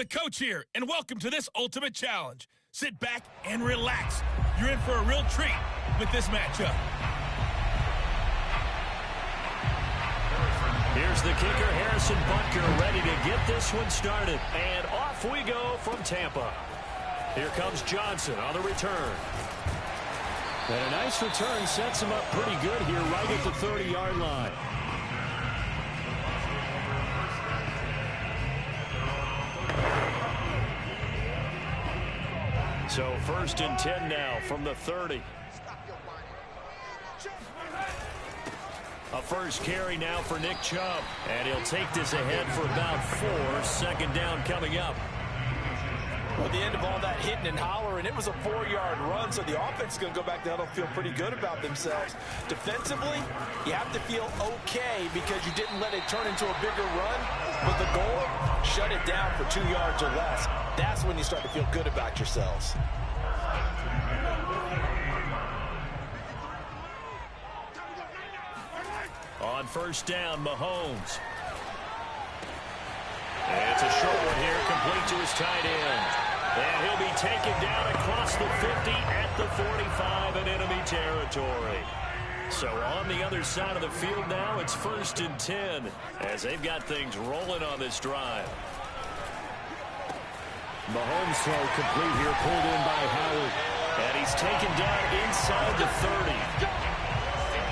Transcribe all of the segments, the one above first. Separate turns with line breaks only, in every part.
the coach here, and welcome to this ultimate challenge. Sit back and relax. You're in for a real treat with this matchup.
Here's the kicker, Harrison Butker, ready to get this one started. And off we go from Tampa. Here comes Johnson on the return. And a nice return sets him up pretty good here right at the 30-yard line. So 1st and 10 now from the 30. A first carry now for Nick Chubb. And he'll take this ahead for about 4. 2nd down coming up.
Well, at the end of all that hitting and hollering, it was a 4-yard run, so the offense is going to go back there and feel pretty good about themselves. Defensively, you have to feel okay because you didn't let it turn into a bigger run. But the goal, shut it down for 2 yards or less. That's when you start to feel good about yourselves.
On 1st down, Mahomes. It's a short one here, complete to his tight end. And he'll be taken down across the 50 at the 45 in enemy territory. So on the other side of the field now, it's 1st and 10 as they've got things rolling on this drive. Mahomes throw complete here, pulled in by Howard. And he's taken down inside the 30.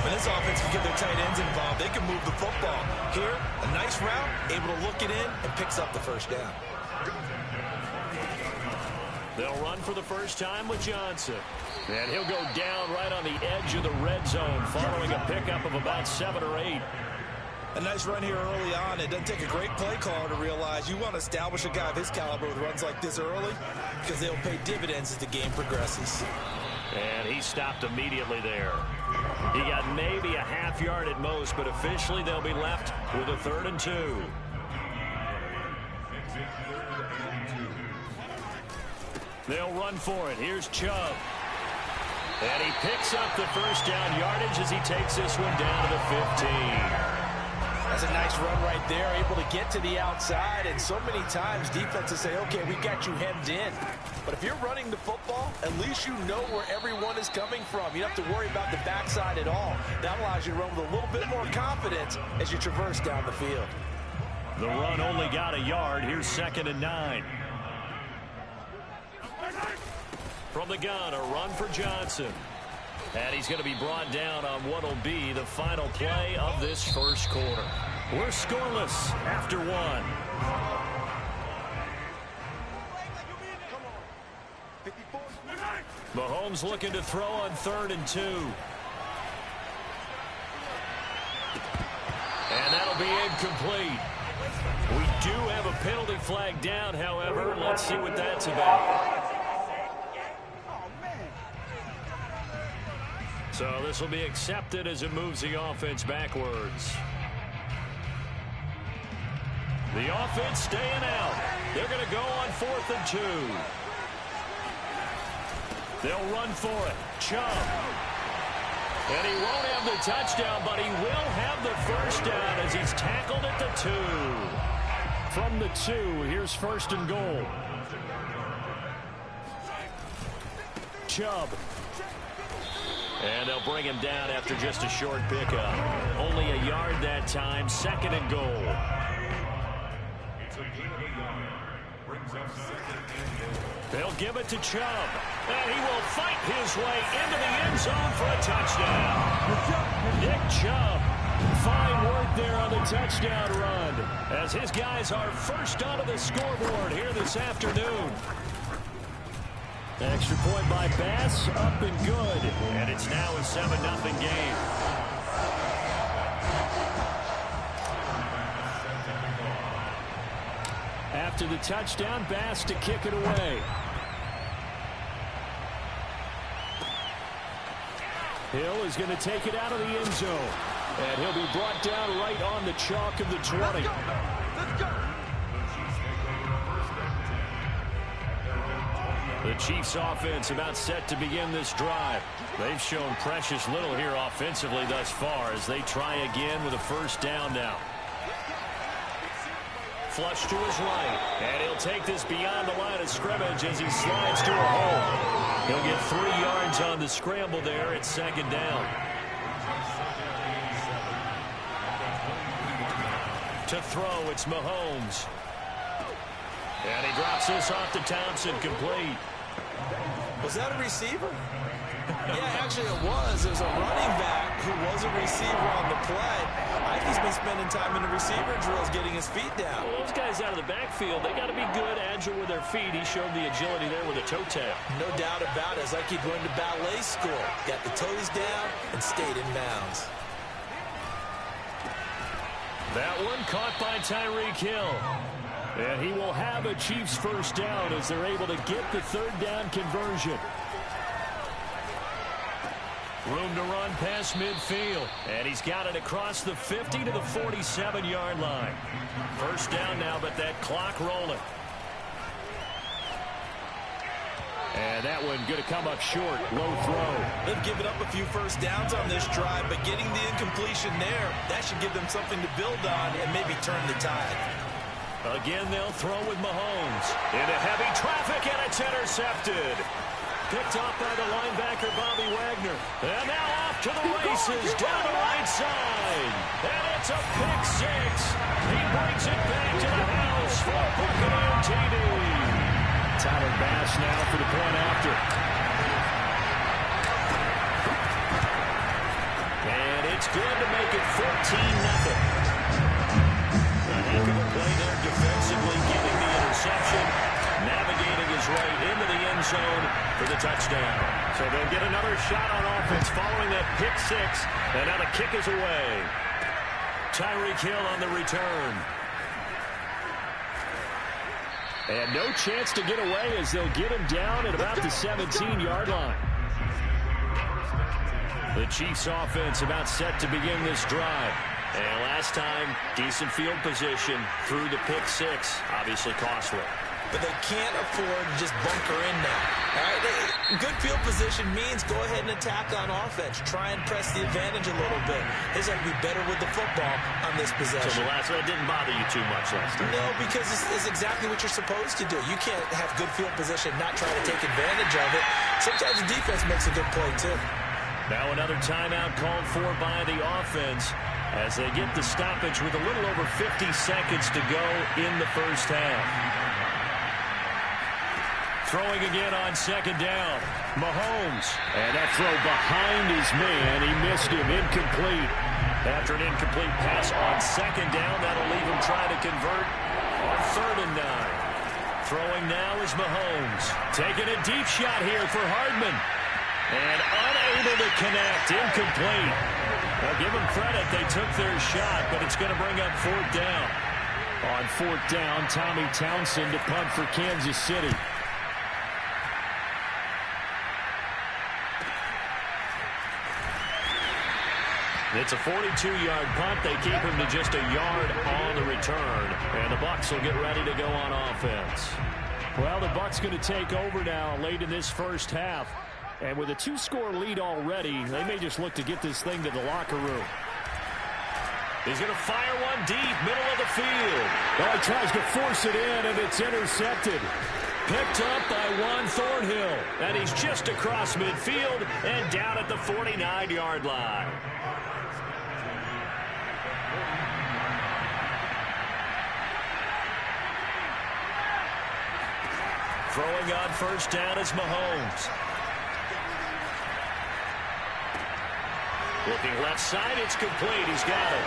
When this offense can get their tight ends involved, they can move the football. Here, a nice route, able to look it in, and picks up the 1st down.
They'll run for the first time with Johnson. And he'll go down right on the edge of the red zone following a pickup of about 7 or 8.
A nice run here early on. It doesn't take a great play caller to realize you want to establish a guy of his caliber with runs like this early because they'll pay dividends as the game progresses.
And he stopped immediately there. He got maybe a half yard at most, but officially they'll be left with a 3rd and 2. They'll run for it. Here's Chubb. And he picks up the 1st down yardage as he takes this one down to the 15.
That's a nice run right there, able to get to the outside. And so many times defenses say, okay, we got you hemmed in. But if you're running the football, at least you know where everyone is coming from. You don't have to worry about the backside at all. That allows you to run with a little bit more confidence as you traverse down the field.
The run only got a yard. Here's 2nd and 9. From the gun, a run for Johnson. And he's going to be brought down on what will be the final play of this 1st quarter. We're scoreless after 1. Mahomes looking to throw on 3rd and 2. And that'll be incomplete. We do have a penalty flag down, however. Let's see what that's about. So this will be accepted as it moves the offense backwards. The offense staying out. They're going to go on 4th and 2. They'll run for it. Chubb. And he won't have the touchdown, but he will have the 1st down as he's tackled at the 2. From the 2, here's 1st and goal. Chubb. And they'll bring him down after just a short pickup. Only a yard that time, 2nd and goal. They'll give it to Chubb. And he will fight his way into the end zone for a touchdown. Nick Chubb, fine work there on the touchdown run, as his guys are first onto the scoreboard here this afternoon. Extra point by Bass, up and good. And it's now a 7-0 game. After the touchdown, Bass to kick it away. Hill is going to take it out of the end zone. And he'll be brought down right on the chalk of the 20.
Let's go.
The Chiefs offense about set to begin this drive. They've shown precious little here offensively thus far as they try again with a 1st down now. flush to his right. And he'll take this beyond the line of scrimmage as he slides to a hole. He'll get 3 yards on the scramble there. It's second down. To throw, it's Mahomes. And he drops this off to Thompson, complete.
Was that a receiver? Yeah, actually it was. It was a running back who was a receiver on the play. I think he's been spending time in the receiver drills getting his feet down.
Well, those guys out of the backfield, they got to be good, agile with their feet. He showed the agility there with a toe tap.
No doubt about it. It's like he'd going to ballet school. Got the toes down and stayed in bounds.
That one caught by Tyreek Hill. And he will have a Chiefs first down as they're able to get the third down conversion. Room to run past midfield. And he's got it across the 50 to the 47-yard line. First down now, but that clock rolling. And that one going to come up short. Low throw.
They've given up a few first downs on this drive, but getting the incompletion there, that should give them something to build on and maybe turn the tide.
Again, they'll throw with Mahomes. Into heavy traffic, and it's intercepted. Picked off by the linebacker, Bobby Wagner. And now off to the races, down the right side. And it's a pick six. He brings it back to the house for a Buccaneer TD. Tyler Bass now for the point after. And it's good to make it 14-0. A heck of a play there defensively, getting the interception, navigating his way into the end zone for the touchdown. So they'll get another shot on offense following that pick six, and now the kick is away. Tyreek Hill on the return. And no chance to get away as they'll get him down at about the 17-yard line. The Chiefs offense about set to begin this drive. And last time, decent field position through the pick six. Obviously costly.
But they can't afford to just bunker in now. All right? Good field position means go ahead and attack on offense. Try and press the advantage a little bit. They just have to be better with the football on this possession.
So the last one didn't bother you too much last time?
No, because it's exactly what you're supposed to do. You can't have good field position, not try to take advantage of it. Sometimes the defense makes a good play, too.
Now another timeout called for by the offense as they get the stoppage with a little over 50 seconds to go in the first half. Throwing again on second down. Mahomes. And that throw behind his man. He missed him. Incomplete. After an incomplete pass on second down, that'll leave him trying to convert on 3rd and 9. Throwing now is Mahomes. Taking a deep shot here for Hardman. And unable to connect. Incomplete. Now give them credit. They took their shot, but it's going to bring up 4th down. On 4th down, Tommy Townsend to punt for Kansas City. It's a 42-yard punt. They keep him to just a yard on the return. And the Bucs will get ready to go on offense. Well, the Bucs going to take over now late in this first half. And with a 2-score lead already, they may just look to get this thing to the locker room. He's going to fire one deep, middle of the field. Oh, he tries to force it in, and it's intercepted. Picked up by Juan Thornhill. And he's just across midfield and down at the 49-yard line. Throwing on first down is Mahomes. Looking left side, it's complete. He's got it.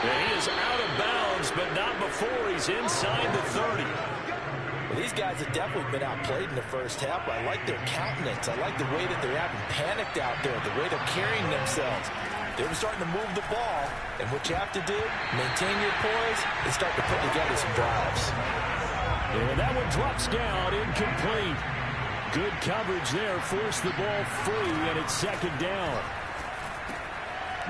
And he is out of bounds, but not before he's inside the 30.
Well, these guys have definitely been outplayed in the first half. I like their countenance. I like the way that they're having panicked out there, the way they're carrying themselves. They're starting to move the ball, and what you have to do, maintain your poise and start to put together some drives.
And that one drops down, incomplete. Good coverage there, forced the ball free, and it's second down.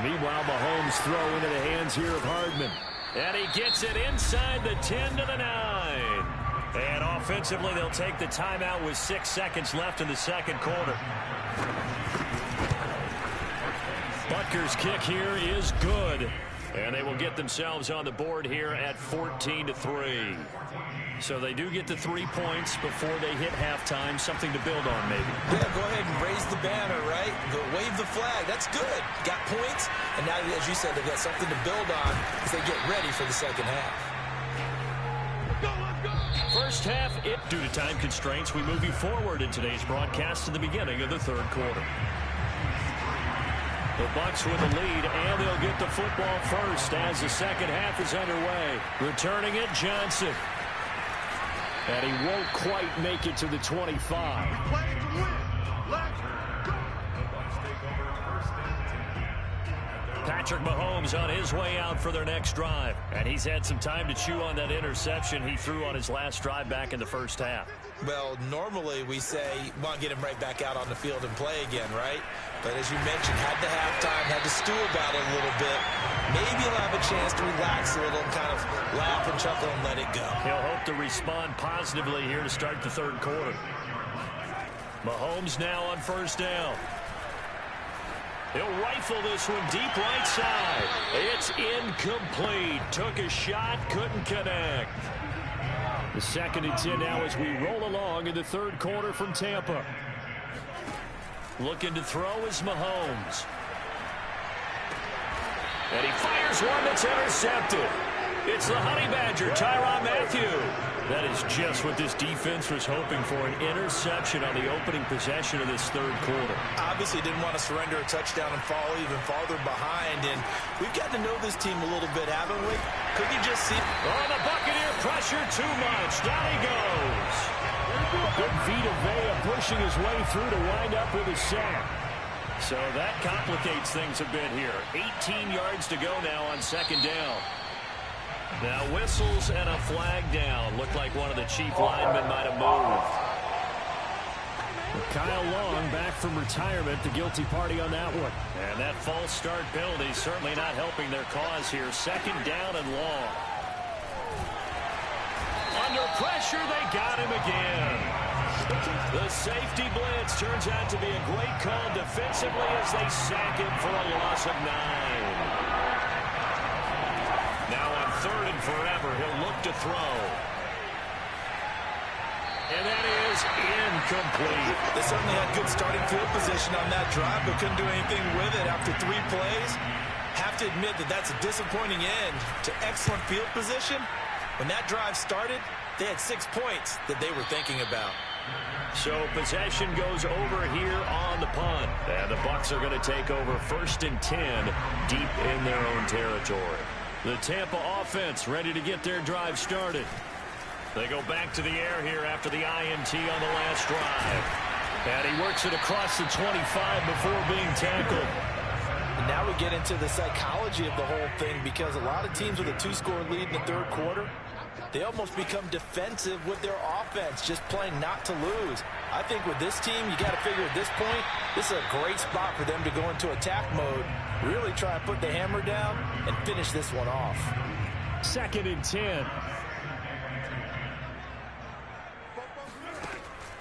Meanwhile, Mahomes throw into the hands here of Hardman. And he gets it inside the 10 to the 9. And offensively, they'll take the timeout with 6 seconds left in the second quarter. Butker's kick here is good. And they will get themselves on the board here at 14-3. So they do get the 3 points before they hit halftime. Something to build on, maybe.
Yeah, go ahead and raise the banner, right? Go wave the flag. That's good. Got points. And now, as you said, they've got something to build on as they get ready for the second half.
First half, due to time constraints, we move you forward in today's broadcast to the beginning of the third quarter. The Bucks with the lead, and they'll get the football first as the second half is underway. Returning it, Johnson. And he won't quite make it to the 25. Patrick Mahomes on his way out for their next drive. And he's had some time to chew on that interception he threw on his last drive back in the first half.
Well, normally we say, want to get him right back out on the field and play again, right? But as you mentioned, had the halftime, had to stew about it a little bit. Maybe he'll have a chance to relax a little and kind of laugh and chuckle and let it go.
He'll hope to respond positively here to start the third quarter. Mahomes now on first down. He'll rifle this one deep right side. It's incomplete. Took a shot, couldn't connect. The 2nd and 10 now as we roll along in the third quarter from Tampa. Looking to throw is Mahomes. And he fires one that's intercepted. It's the Honey Badger, Tyrann Mathieu. That is just what this defense was hoping for, an interception on the opening possession of this third quarter.
Obviously didn't want to surrender a touchdown and fall even farther behind, and we've gotten to know this team a little bit, haven't we? Could you just see?
Oh, the Buccaneer pressure too much. Down he goes. Good Vita Vea pushing his way through to wind up with a sack. So that complicates things a bit here. 18 yards to go now on second down. Now whistles and a flag down. Looked like one of the chief linemen might have moved. Kyle Long back from retirement, the guilty party on that one. And that false start penalty certainly not helping their cause here. Second down and long. Under pressure, they got him again. The safety blitz turns out to be a great call defensively as they sack him for a loss of 9. Now on 3rd and forever, he'll look to throw. And that is incomplete.
They certainly had good starting field position on that drive, but couldn't do anything with it after 3 plays. Have to admit that that's a disappointing end to excellent field position. When that drive started, they had 6 points that they were thinking about.
So possession goes over here on the punt. And the Bucs are going to take over 1st and 10 deep in their own territory. The Tampa offense ready to get their drive started. They go back to the air here after the INT on the last drive. And he works it across the 25 before being tackled.
And now we get into the psychology of the whole thing, because a lot of teams with a 2-score lead in the third quarter, they almost become defensive with their offense, just playing not to lose. I think with this team, you got to figure at this point, this is a great spot for them to go into attack mode, really try and put the hammer down and finish this one off.
2nd and 10.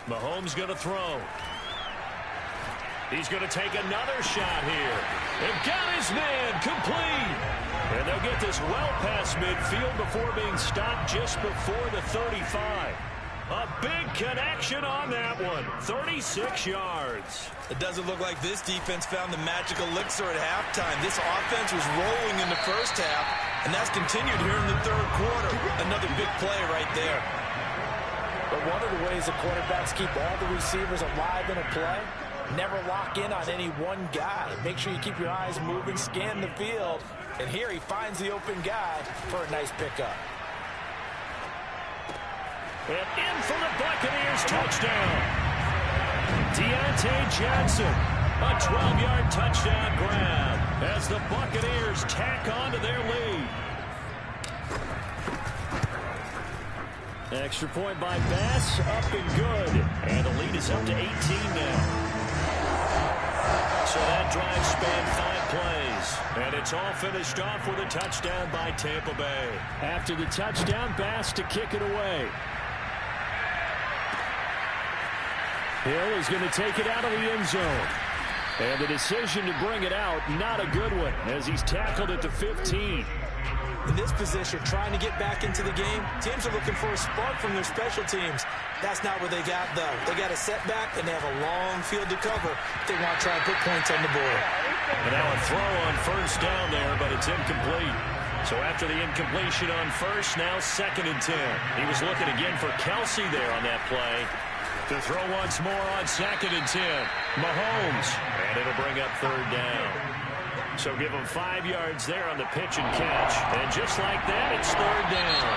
Mahomes going to throw. He's going to take another shot here. And got his man complete. And they'll get this well past midfield before being stopped just before the 35. A big connection on that one. 36 yards.
It doesn't look like this defense found the magic elixir at halftime. This offense was rolling in the first half, and that's continued here in the third quarter. Another big play right there.
But one of the ways the quarterbacks keep all the receivers alive in a play, never lock in on any one guy. Make sure you keep your eyes moving, scan the field. And here he finds the open guy for a nice pickup.
And in for the Buccaneers touchdown. Deontay Johnson, a 12-yard touchdown grab as the Buccaneers tack on to their lead. Extra point by Bass, up and good. And the lead is up to 18 now. So that drive spanned 5 plays. And it's all finished off with a touchdown by Tampa Bay. After the touchdown, Bass to kick it away. Hill is going to take it out of the end zone. And the decision to bring it out, not a good one, as he's tackled at the 15.
In this position, trying to get back into the game, teams are looking for a spark from their special teams. That's not what they got, though. They got a setback, and they have a long field to cover if they want to try and put points on the board.
And now a throw on first down there, but it's incomplete. So after the incompletion on first, now 2nd and 10. He was looking again for Kelsey there on that play. To throw once more on 2nd and 10. Mahomes, and it'll bring up 3rd down. So give him 5 yards there on the pitch and catch. And just like that, it's 3rd down.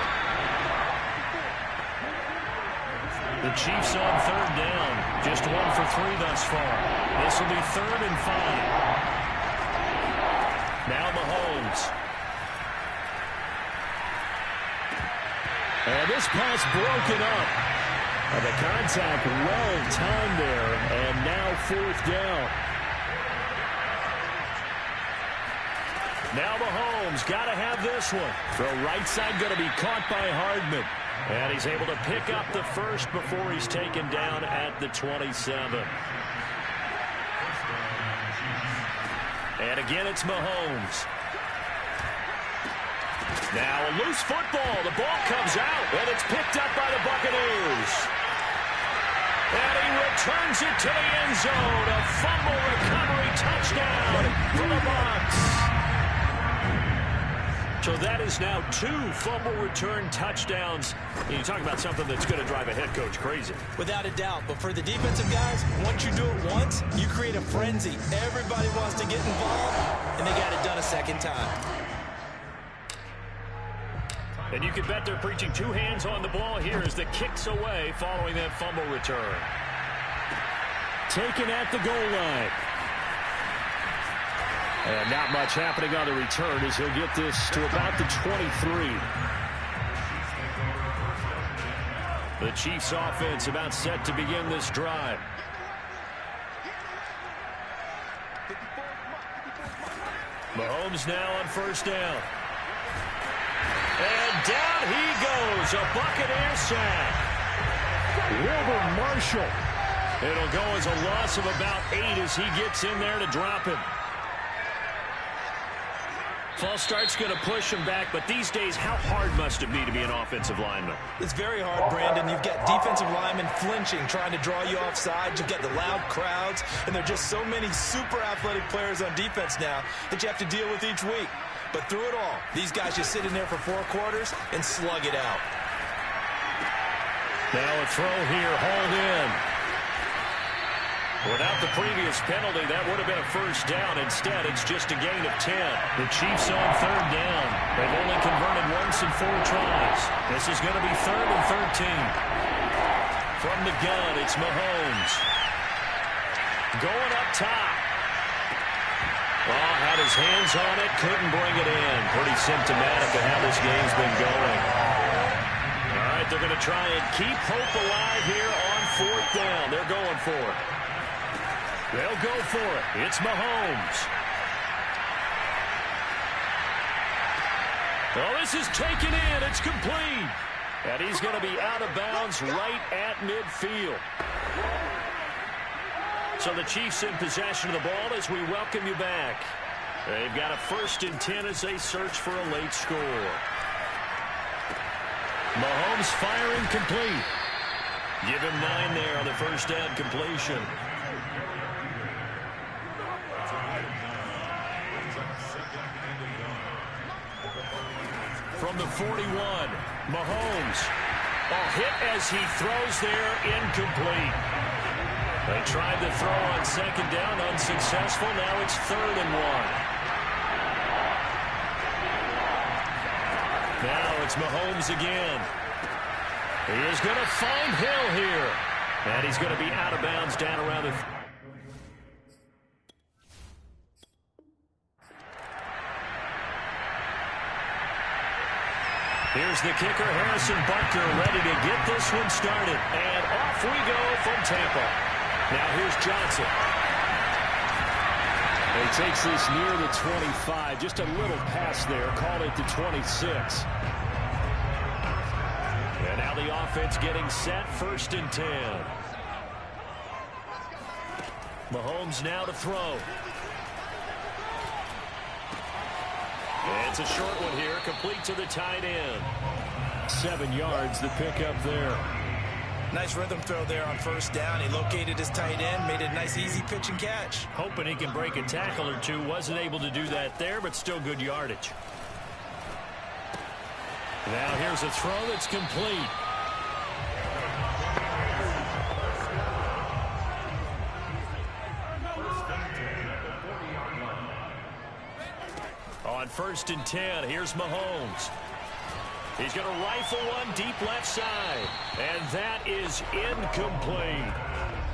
The Chiefs on 3rd down. Just 1 for 3 thus far. This will be 3rd and 5. Now Mahomes. And this pass broken up. And the contact well timed there. And now 4th down. Now Mahomes got to have this one. Throw right side going to be caught by Hardman. And he's able to pick up the first before he's taken down at the 27. And again, it's Mahomes. Now a loose football. The ball comes out, and it's picked up by the Buccaneers. And he returns it to the end zone. A fumble recovery touchdown for the Bucs. So that is now 2 fumble return touchdowns. You talk about something that's going to drive a head coach crazy.
Without a doubt. But for the defensive guys, once you do it once, you create a frenzy. Everybody wants to get involved, and they got it done a second time.
And you can bet they're preaching 2 hands on the ball here as the kick's away following that fumble return. Taken at the goal line. And not much happening on the return as he'll get this to about the 23. The Chiefs offense about set to begin this drive. Mahomes now on first down. And down he goes. A Buccaneer sack. Wilbur Marshall. It'll go as a loss of about 8 as he gets in there to drop him. False start's going to push him back, but these days, how hard must it be to be an offensive lineman?
It's very hard, Brandon. You've got defensive linemen flinching, trying to draw you off sides. You've got the loud crowds, and there are just so many super athletic players on defense now that you have to deal with each week. But through it all, these guys just sit in there for 4 quarters and slug it out.
Now a throw here, hauled in. Without the previous penalty, that would have been a first down. Instead, it's just a gain of 10. The Chiefs on 3rd down. They've only converted once in 4 tries. This is going to be 3rd and 13. From the gun, it's Mahomes. Going up top. Well, had his hands on it, couldn't bring it in. Pretty symptomatic of how this game's been going. All right, they're going to try and keep hope alive here on 4th down. They're going for it. They'll go for it. It's Mahomes. Well, this is taken in. It's complete. And he's going to be out of bounds right at midfield. So the Chiefs in possession of the ball as we welcome you back. They've got a 1st and 10 as they search for a late score. Mahomes firing complete. Give him 9 there on the first down completion. From the 41, Mahomes. A hit as he throws there, incomplete. They tried to throw on 2nd down, unsuccessful. Now it's 3rd and 1. Now it's Mahomes again. He is going to find Hill here. And he's going to be out of bounds down around the... Here's the kicker, Harrison Butker, ready to get this one started. And off we go from Tampa. Now here's Johnson. He takes this near the 25. Just a little pass there. Called it the 26. And now the offense getting set. 1st and 10. Mahomes now to throw. It's a short one here, complete to the tight end. 7 yards, the pickup there.
Nice rhythm throw there on first down. He located his tight end, made a nice easy pitch and catch.
Hoping he can break a tackle or two. Wasn't able to do that there, but still good yardage. Now here's a throw that's complete. On 1st and 10, here's Mahomes. He's going to rifle one deep left side. And that is incomplete.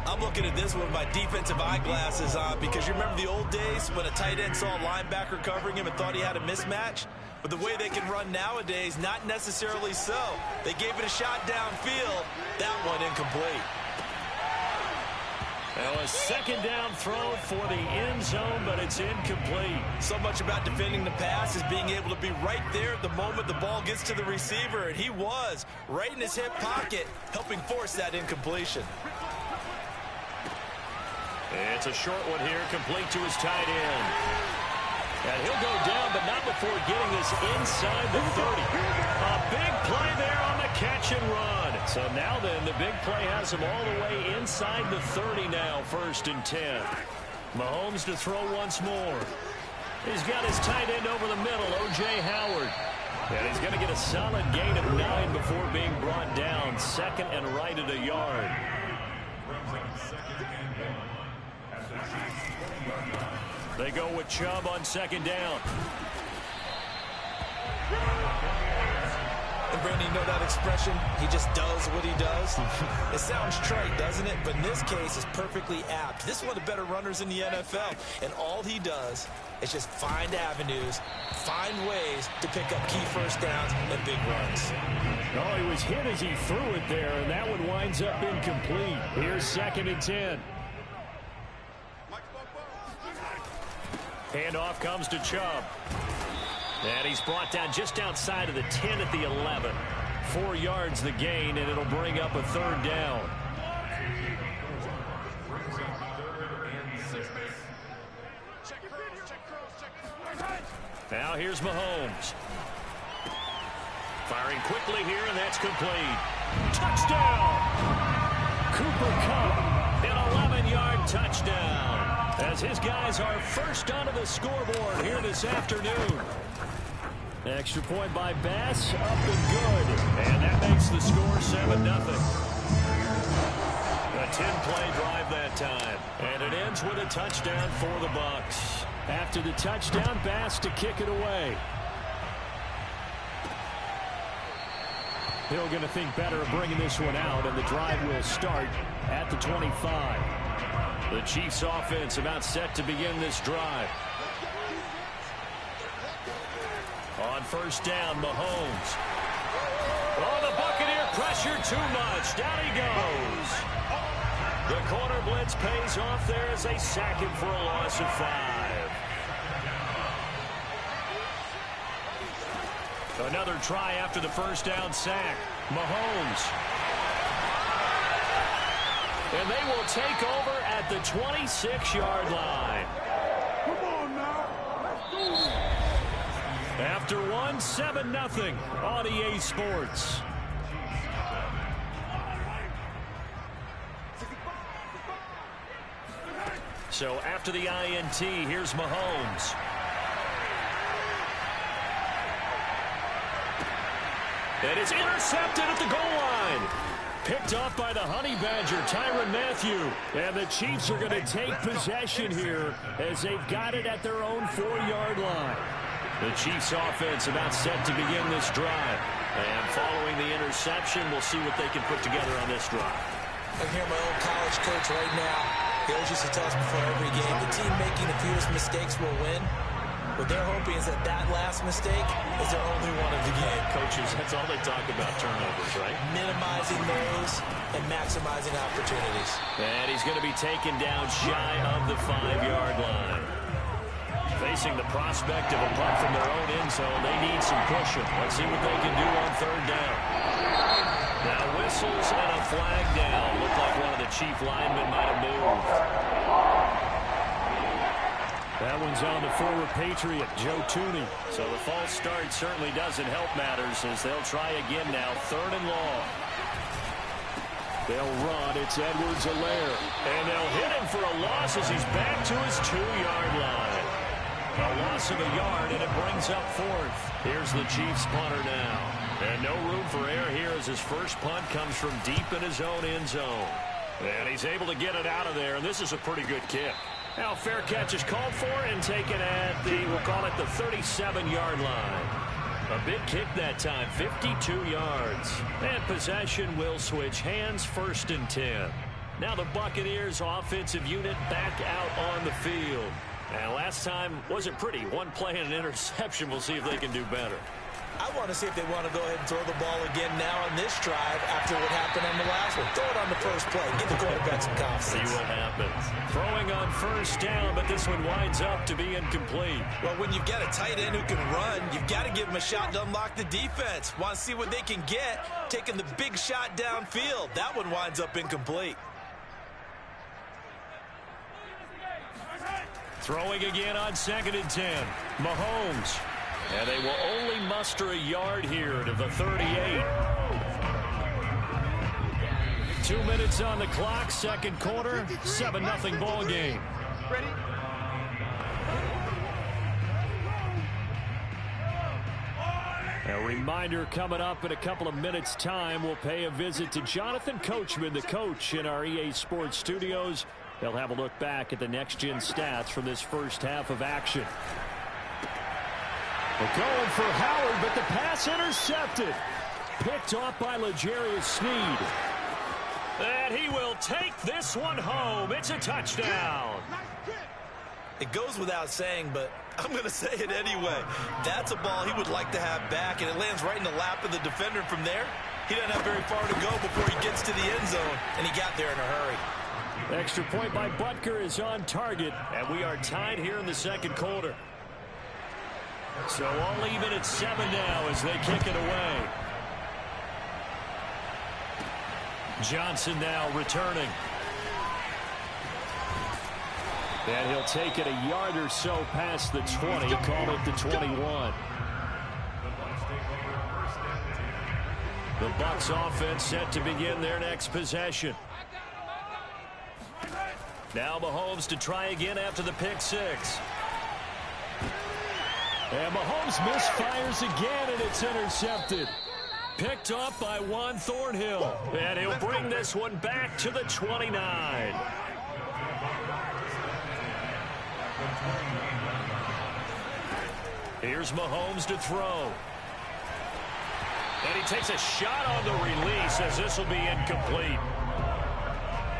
I'm looking at this with my defensive eyeglasses on because you remember the old days when a tight end saw a linebacker covering him and thought he had a mismatch? But the way they can run nowadays, not necessarily so. They gave it a shot downfield. That one incomplete.
Now a 2nd down throw for the end zone, but it's incomplete.
So much about defending the pass is being able to be right there at the moment the ball gets to the receiver, and he was right in his hip pocket, helping force that incompletion.
It's a short one here, complete to his tight end. And he'll go down, but not before getting this inside the 30. A big play there on the catch and run. So now then, the big play has him all the way inside the 30 now, 1st and 10. Mahomes to throw once more. He's got his tight end over the middle, O.J. Howard. And he's going to get a solid gain of 9 before being brought down. 2nd and right at a yard. They go with Chubb on 2nd down.
And Brandon, you know that expression? He just does what he does. It sounds trite, doesn't it? But in this case, it's perfectly apt. This is one of the better runners in the NFL. And all he does is just find avenues, find ways to pick up key first downs and big runs.
Oh, he was hit as he threw it there, and that one winds up incomplete. Here's 2nd and 10. Handoff comes to Chubb. And he's brought down just outside of the 10 at the 11. 4 yards the gain, and it'll bring up a 3rd down. Now here's Mahomes. Firing quickly here, and that's complete. Touchdown! Cooper Kupp, an 11-yard touchdown. As his guys are first onto the scoreboard here this afternoon. Extra point by Bass, up and good. And that makes the score 7-0. A 10-play drive that time. And it ends with a touchdown for the Bucs. After the touchdown, Bass to kick it away. Hill going to think better of bringing this one out, and the drive will start at the 25. The Chiefs offense about set to begin this drive. On 1st down, Mahomes. Oh, the Buccaneer pressure too much. Down he goes. The corner blitz pays off there as they sack him for a loss of 5. Another try after the 1st down sack. Mahomes. And they will take over at the 26-yard line.
Come on now.
After one, 7-0 on EA Sports. So after the INT, here's Mahomes. And it's intercepted at the goal line. Picked off by the Honey Badger, Tyrann Mathieu. And the Chiefs are going to take possession here as they've got it at their own 4-yard line. The Chiefs offense about set to begin this drive. And following the interception, we'll see what they can put together on this drive.
I hear my old college coach right now. He always used to tell us before every game, the team making the fewest mistakes will win. What they're hoping is that that last mistake is their only one of the game.
Coaches, that's all they talk about, turnovers, right?
Minimizing those and maximizing opportunities.
And he's going to be taken down shy of the 5-yard line. Facing the prospect of a punt from their own end zone, they need some pushing. Let's see what they can do on 3rd down. Now whistles and a flag down. Looked like one of the Chief linemen might have moved. That one's on the former Patriot, Joe Tooney.
So the false start certainly doesn't help matters as they'll try again now, 3rd and long.
They'll run. It's Edwards-Helaire. And they'll hit him for a loss as he's back to his 2-yard line. A loss of a yard, and it brings up 4th. Here's the Chiefs punter now. And no room for error here as his first punt comes from deep in his own end zone. And he's able to get it out of there, and this is a pretty good kick. Now, fair catch is called for and taken at we'll call it the 37-yard line. A big kick that time, 52 yards. And possession will switch hands, 1st and 10. Now the Buccaneers offensive unit back out on the field. And last time wasn't pretty. One play and an interception. We'll see if they can do better.
I want to see if they want to go ahead and throw the ball again now on this drive after what happened on the last one. Throw it on the first play. Get the quarterback some confidence.
See what happens. Throwing on 1st down, but this one winds up to be incomplete.
Well, when you've got a tight end who can run, you've got to give him a shot to unlock the defense. Want to see what they can get, taking the big shot downfield. That one winds up incomplete.
Throwing again on 2nd and 10. Mahomes. And they will only muster a yard here to the 38. 2 minutes on the clock, 2nd quarter, 7-0 ball game.
Ready?
A reminder coming up in a couple of minutes' time, we'll pay a visit to Jonathan Coachman, the coach in our EA Sports studios. They'll have a look back at the next-gen stats from this first half of action. We're going for Howard, but the pass intercepted. Picked off by L'Jarius Sneed. And he will take this one home. It's a touchdown.
It goes without saying, but I'm going to say it anyway. That's a ball he would like to have back, and it lands right in the lap of the defender from there. He doesn't have very far to go before he gets to the end zone, and he got there in a hurry.
Extra point by Butker is on target, and we are tied here in the 2nd quarter. So all even at 7 now as they kick it away. Johnson now returning. And he'll take it a yard or so past the 20, call it the 21. The Bucs offense set to begin their next possession. Now Mahomes to try again after the pick 6. And Mahomes misfires again, and it's intercepted. Picked off by Juan Thornhill. And he'll bring this one back to the 29. Here's Mahomes to throw. And he takes a shot on the release as this will be incomplete.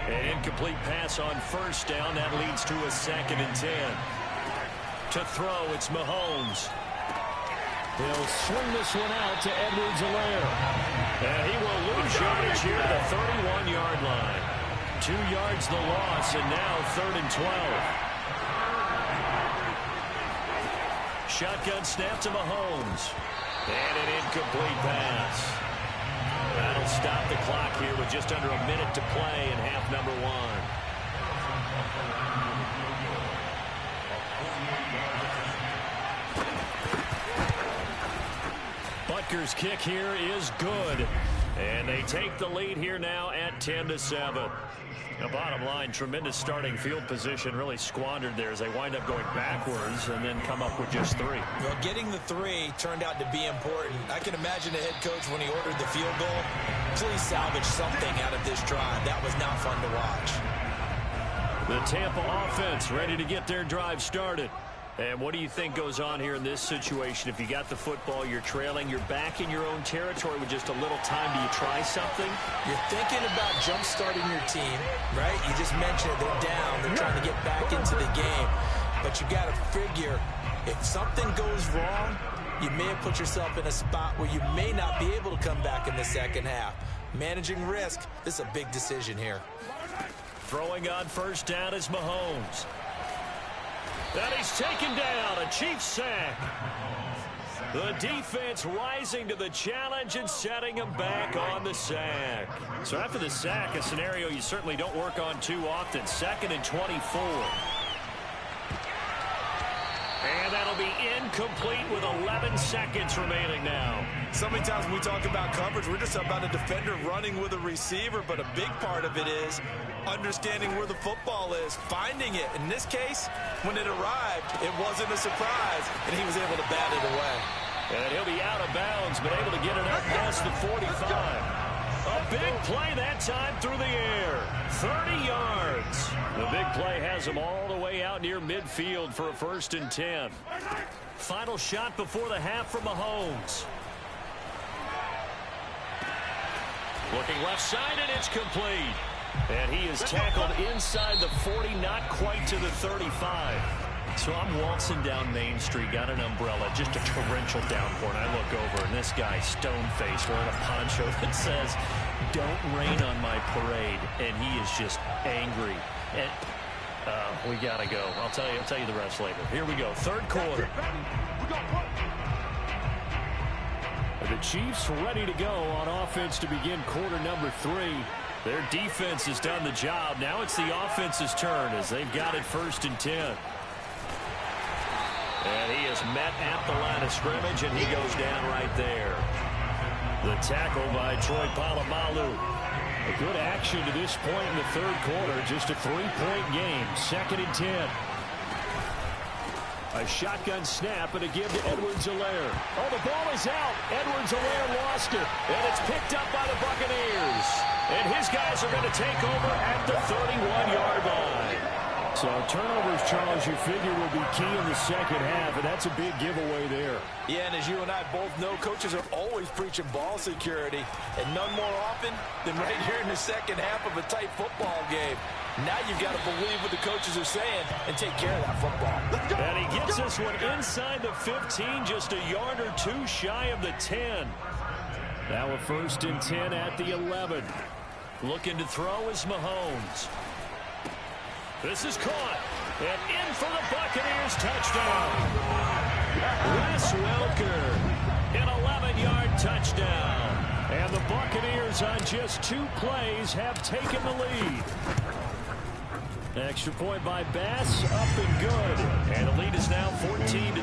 An incomplete pass on 1st down. That leads to a 2nd and 10. To throw, it's Mahomes. He'll swing this one out to Edwards-Helaire. And he will lose yardage here to the 31-yard line. 2 yards the loss, and now 3rd and 12. Shotgun snap to Mahomes. And an incomplete pass. That'll stop the clock here with just under a minute to play in half number 1. Butker's kick here is good. And they take the lead here now at 10-7. The bottom line, tremendous starting field position, really squandered there as they wind up going backwards and then come up with just 3.
Well, getting the 3 turned out to be important. I can imagine the head coach when he ordered the field goal. Please salvage something out of this drive. That was not fun to watch.
The Tampa offense ready to get their drive started. And what do you think goes on here in this situation? If you got the football, you're trailing, you're back in your own territory with just a little time. Do you try something?
You're thinking about jump-starting your team, right? You just mentioned it. They're down. They're trying to get back into the game. But you got to figure, if something goes wrong, you may have put yourself in a spot where you may not be able to come back in the second half. Managing risk, this is a big decision here.
Throwing on 1st down is Mahomes. And he's taken down, a Chiefs sack. The defense rising to the challenge and setting him back on the sack. So after the sack, a scenario you certainly don't work on too often. 2nd and 24. that'll be incomplete with 11 seconds remaining now.
So many times when we talk about coverage, we're just about a defender running with a receiver, but a big part of it is understanding where the football is, finding it. In this case, when it arrived, it wasn't a surprise, and he was able to bat it away.
And he'll be out of bounds, but able to get it up past the 45. A big play that time through the air. 30 yards. The big play has him all the way out near midfield for a 1st and 10. Final shot before the half from Mahomes. Looking left side, and it's complete. And he is tackled inside the 40, not quite to the 35. So I'm waltzing down Main Street, got an umbrella, just a torrential downpour, and I look over, and this guy, stone-faced, wearing a poncho that says, "Don't rain on my parade," and he is just angry. And we got to go. I'll tell you the rest later. Here we go, 3rd quarter. The Chiefs ready to go on offense to begin quarter number 3. Their defense has done the job. Now it's the offense's turn as they've got it 1st and 10. And he is met at the line of scrimmage, and he goes down right there. The tackle by Troy Polamalu. A good action to this point in the 3rd quarter. Just a 3-point game. 2nd and 10. A shotgun snap and a give to Edwards-Helaire. Oh, the ball is out. Edwards-Helaire lost it. And it's picked up by the Buccaneers. And his guys are going to take over at the 31-yard line. So turnovers, Charles, you figure will be key in the 2nd half, and that's a big giveaway there.
Yeah, and as you and I both know, coaches are always preaching ball security, and none more often than right here in the 2nd half of a tight football game. Now you've got to believe what the coaches are saying and take care of that football.
And he gets this one inside the 15, just a yard or 2 shy of the 10. Now a 1st and 10 at the 11. Looking to throw is Mahomes. This is caught, and in for the Buccaneers, touchdown. Wes Welker, an 11-yard touchdown. And the Buccaneers on just 2 plays have taken the lead. Extra point by Bass, up and good. And the lead is now 14-10.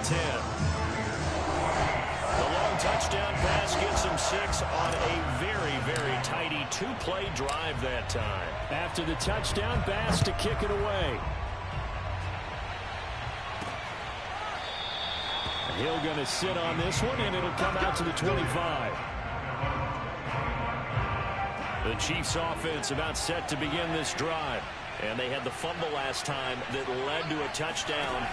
The long touchdown pass gets him 6 on a very, very tidy 2-play drive that time. After the touchdown, Bass to kick it away. Hill going to sit on this one, and it'll come out to the 25. The Chiefs offense about set to begin this drive. And they had the fumble last time that led to a touchdown.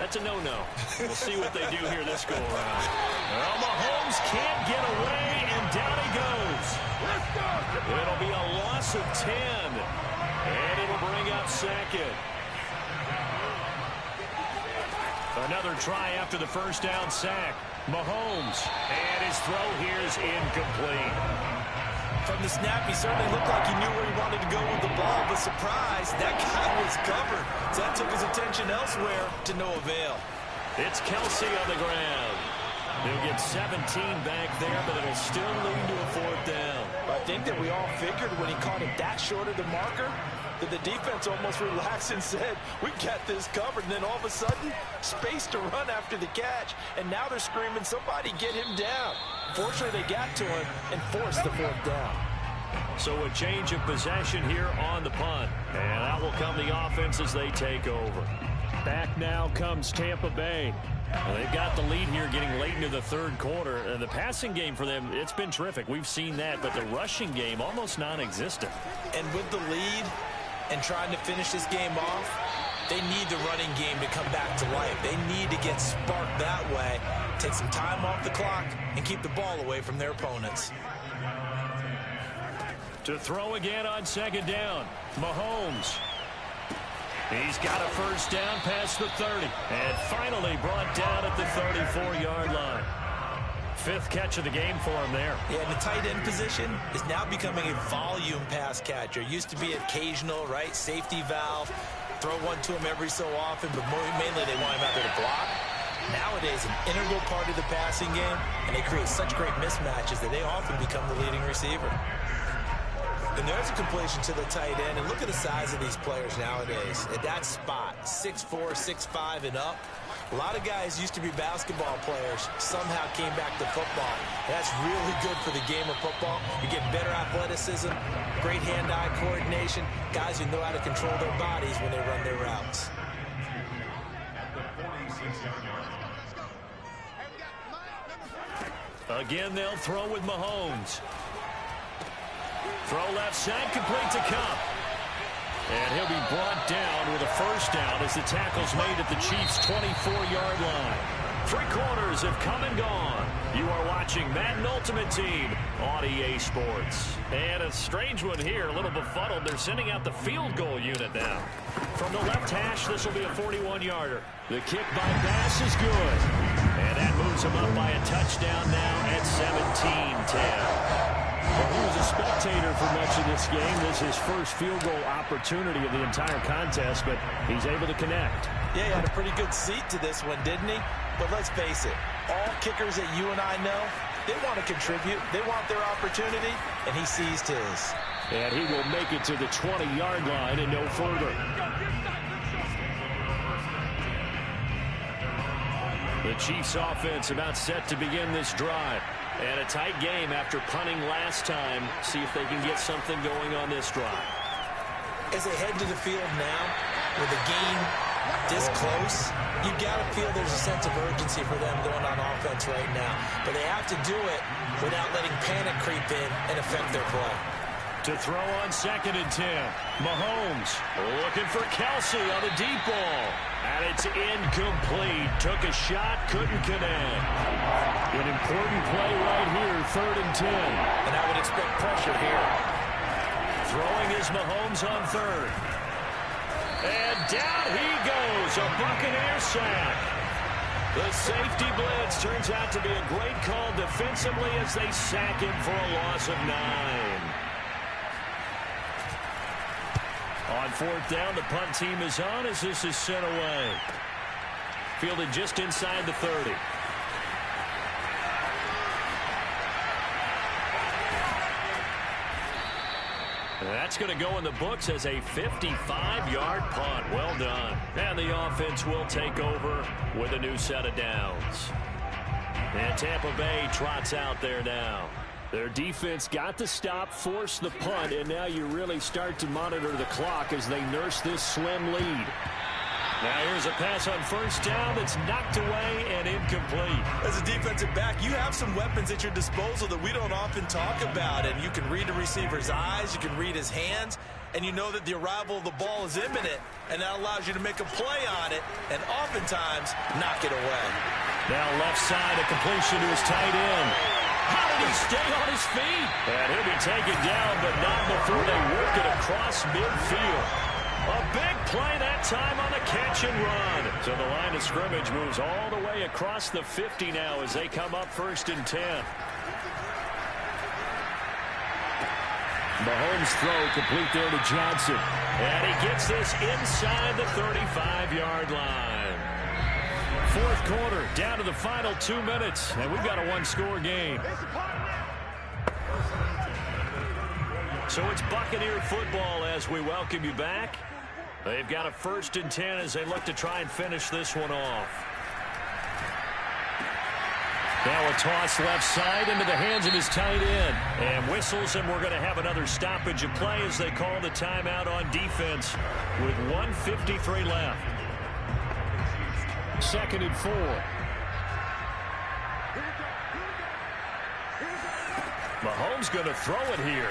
That's a no-no. We'll see what they do here this go-around. Well, Mahomes can't get away, and down he goes. It'll be a loss of 10, and it'll bring up 2nd. Another try after the 1st down sack. Mahomes, and his throw here is incomplete.
From the snap, he certainly looked like he knew where he wanted to go with the ball, but surprise, that guy was covered. So that took his attention elsewhere to no avail.
It's Kelsey on the ground. They'll get 17 back there, but it'll still lead to a 4th down.
I think that we all figured when he caught it that short of the marker that the defense almost relaxed and said, we got this covered. And then all of a sudden, space to run after the catch. And now they're screaming, somebody get him down. Fortunately, they got to him and forced the 4th down.
So a change of possession here on the punt. And out will come the offense as they take over. Back now comes Tampa Bay. Well, they've got the lead here getting late into the 3rd quarter. And the passing game for them, it's been terrific. We've seen that, but the rushing game almost non-existent.
And with the lead and trying to finish this game off, they need the running game to come back to life. They need to get sparked that way, take some time off the clock, and keep the ball away from their opponents.
To throw again on 2nd down, Mahomes. He's got a 1st down past the 30, and finally brought down at the 34-yard line. 5th catch of the game for him there.
Yeah, and the tight end position is now becoming a volume pass catcher. Used to be occasional, right? Safety valve. Throw one to him every so often, but mainly they want him out there to block. Nowadays, an integral part of the passing game, and they create such great mismatches that they often become the leading receiver. And there's a completion to the tight end, and look at the size of these players nowadays. At that spot, 6'4", 6'5", and up.
A lot of guys used to be basketball players, somehow came back to football. That's really good for the game of football. You get better athleticism, great hand-eye coordination, guys who know how to control their bodies when they run their routes.
Again, they'll throw with Mahomes. Throw left side, complete to Cup. And he'll be brought down with a first down as the tackle's made at the Chiefs' 24-yard line. 3 quarters have come and gone. You are watching Madden Ultimate Team on EA Sports. And a strange one here, a little befuddled. They're sending out the field goal unit now. From the left hash, this will be a 41-yarder. The kick by Bass is good. And that moves him up by a touchdown now at 17-10. Well, he was a spectator for much of this game. This is his first field goal opportunity of the entire contest, but he's able to connect.
Yeah, he had a pretty good seat to this one, didn't he? But let's face it, all kickers that you and I know, they want to contribute. They want their opportunity, and he seized his.
And he will make it to the 20-yard line and no further. The Chiefs offense about set to begin this drive. And a tight game after punting last time. See if they can get something going on this drive.
As they head to the field now, with the game this close, you've got to feel there's a sense of urgency for them going on offense right now. But they have to do it without letting panic creep in and affect their play.
To throw on 2nd and 10. Mahomes looking for Kelsey on the deep ball. And it's incomplete. Took a shot, couldn't connect. An important play right here, 3rd and 10.
And I would expect pressure here.
Throwing is Mahomes on 3rd. And down he goes, a Buccaneer sack. The safety blitz turns out to be a great call defensively as they sack him for a loss of 9. On 4th down, the punt team is on as this is sent away. Fielded just inside the 30. That's going to go in the books as a 55-yard punt. Well done. And the offense will take over with a new set of downs. And Tampa Bay trots out there now. Their defense got the stop, forced the punt, and now you really start to monitor the clock as they nurse this slim lead. Now here's a pass on 1st down that's knocked away and incomplete.
As a defensive back, you have some weapons at your disposal that we don't often talk about, and you can read the receiver's eyes, you can read his hands, and you know that the arrival of the ball is imminent, and that allows you to make a play on it, and oftentimes knock it away.
Now left side, a completion to his tight end. How did he stay on his feet? And he'll be taken down, but not before they work it across midfield. A big play that time on the catch and run. So the line of scrimmage moves all the way across the 50 now as they come up 1st and 10. Mahomes throw complete there to Johnson. And he gets this inside the 35-yard line. 4th quarter, down to the final 2 minutes, and we've got a 1-score game. So it's Buccaneer football as we welcome you back. They've got a 1st and 10 as they look to try and finish this one off. Now a toss left side into the hands of his tight end. And whistles, and we're going to have another stoppage of play as they call the timeout on defense with 1:53 left. 2nd and 4. Mahomes going to throw it here.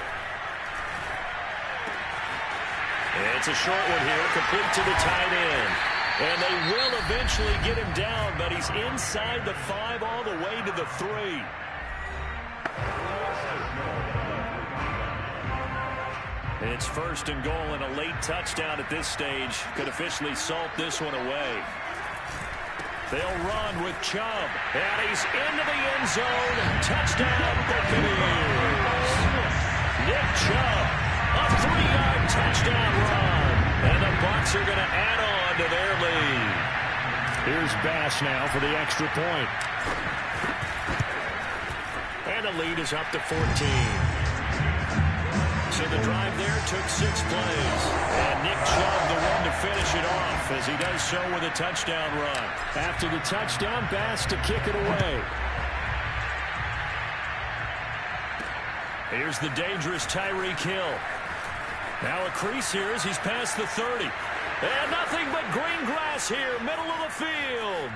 It's a short one here, complete to the tight end. And they will eventually get him down, but he's inside the 5 all the way to the 3. It's 1st and goal, and a late touchdown at this stage could officially salt this one away. They'll run with Chubb, and he's into the end zone. Touchdown, Buccaneers. Nick Chubb, a 3-yard touchdown run, and the Bucs are going to add on to their lead. Here's Bass now for the extra point. And the lead is up to 14.
So the drive there took 6 plays. And Nick Chubb, the one to finish it off, as he does so with a touchdown run.
After the touchdown, Bass to kick it away.
Here's the dangerous Tyreek Hill. Now a crease here as he's past the 30. And nothing but green grass here, middle of the field.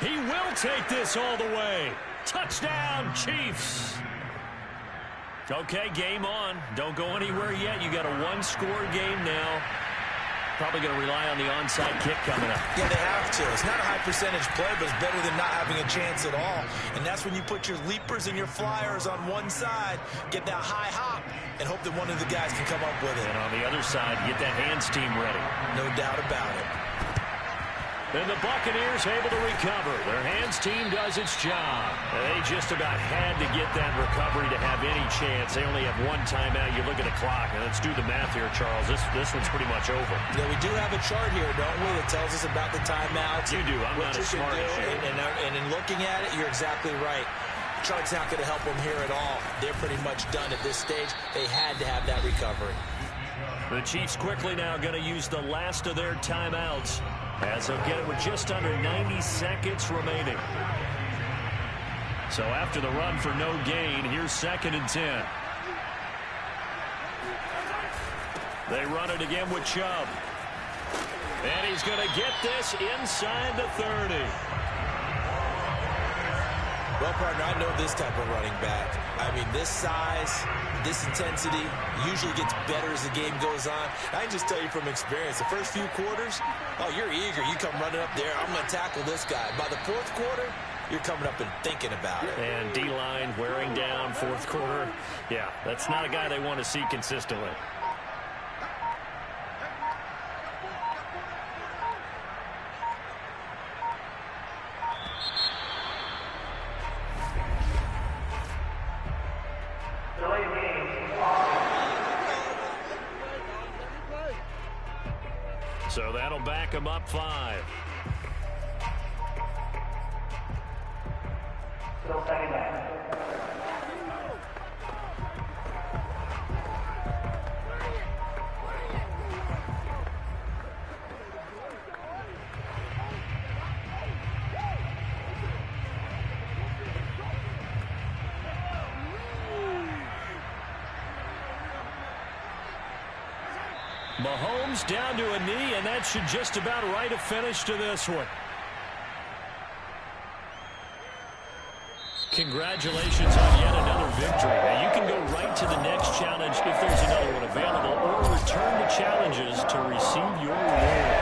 He will take this all the way. Touchdown, Chiefs. Okay, game on. Don't go anywhere yet. You got a one-score game now. Probably going to rely on the onside kick coming up.
Yeah, they have to. It's not a high-percentage play, but it's better than not having a chance at all. And that's when you put your leapers and your flyers on one side, get that high hop, and hope that one of the guys can come up with it.
And on the other side, get that hands team ready.
No doubt about it.
And the Buccaneers able to recover. Their hands team does its job. They just about had to get that recovery to have any chance. They only have one timeout. You look at the clock, and let's do the math here, Charles. This one's pretty much over.
Yeah, we do have a chart here, don't we, that tells us about the timeouts.
You do. I'm not as smart as you.
And in looking at it, you're exactly right. The chart's not going to help them here at all. They're pretty much done at this stage. They had to have that recovery.
The Chiefs quickly now going to use the last of their timeouts, as they'll get it with just under 90 seconds remaining. So after the run for no gain, here's 2nd and 10. They run it again with Chubb. And he's going to get this inside the 30.
Well, partner, I know this type of running back. I mean, this size, this intensity usually gets better as the game goes on. I can just tell you from experience, the first few quarters, oh, you're eager. You come running up there, I'm going to tackle this guy. By the 4th quarter, you're coming up and thinking about it.
And D-line wearing down 4th quarter. Yeah, that's not a guy they want to see consistently. So that'll back him up 5. Mahomes down to a knee, and that should just about write a finish to this one. Congratulations on yet another victory. Now you can go right to the next challenge if there's another one available, or return to challenges to receive your reward.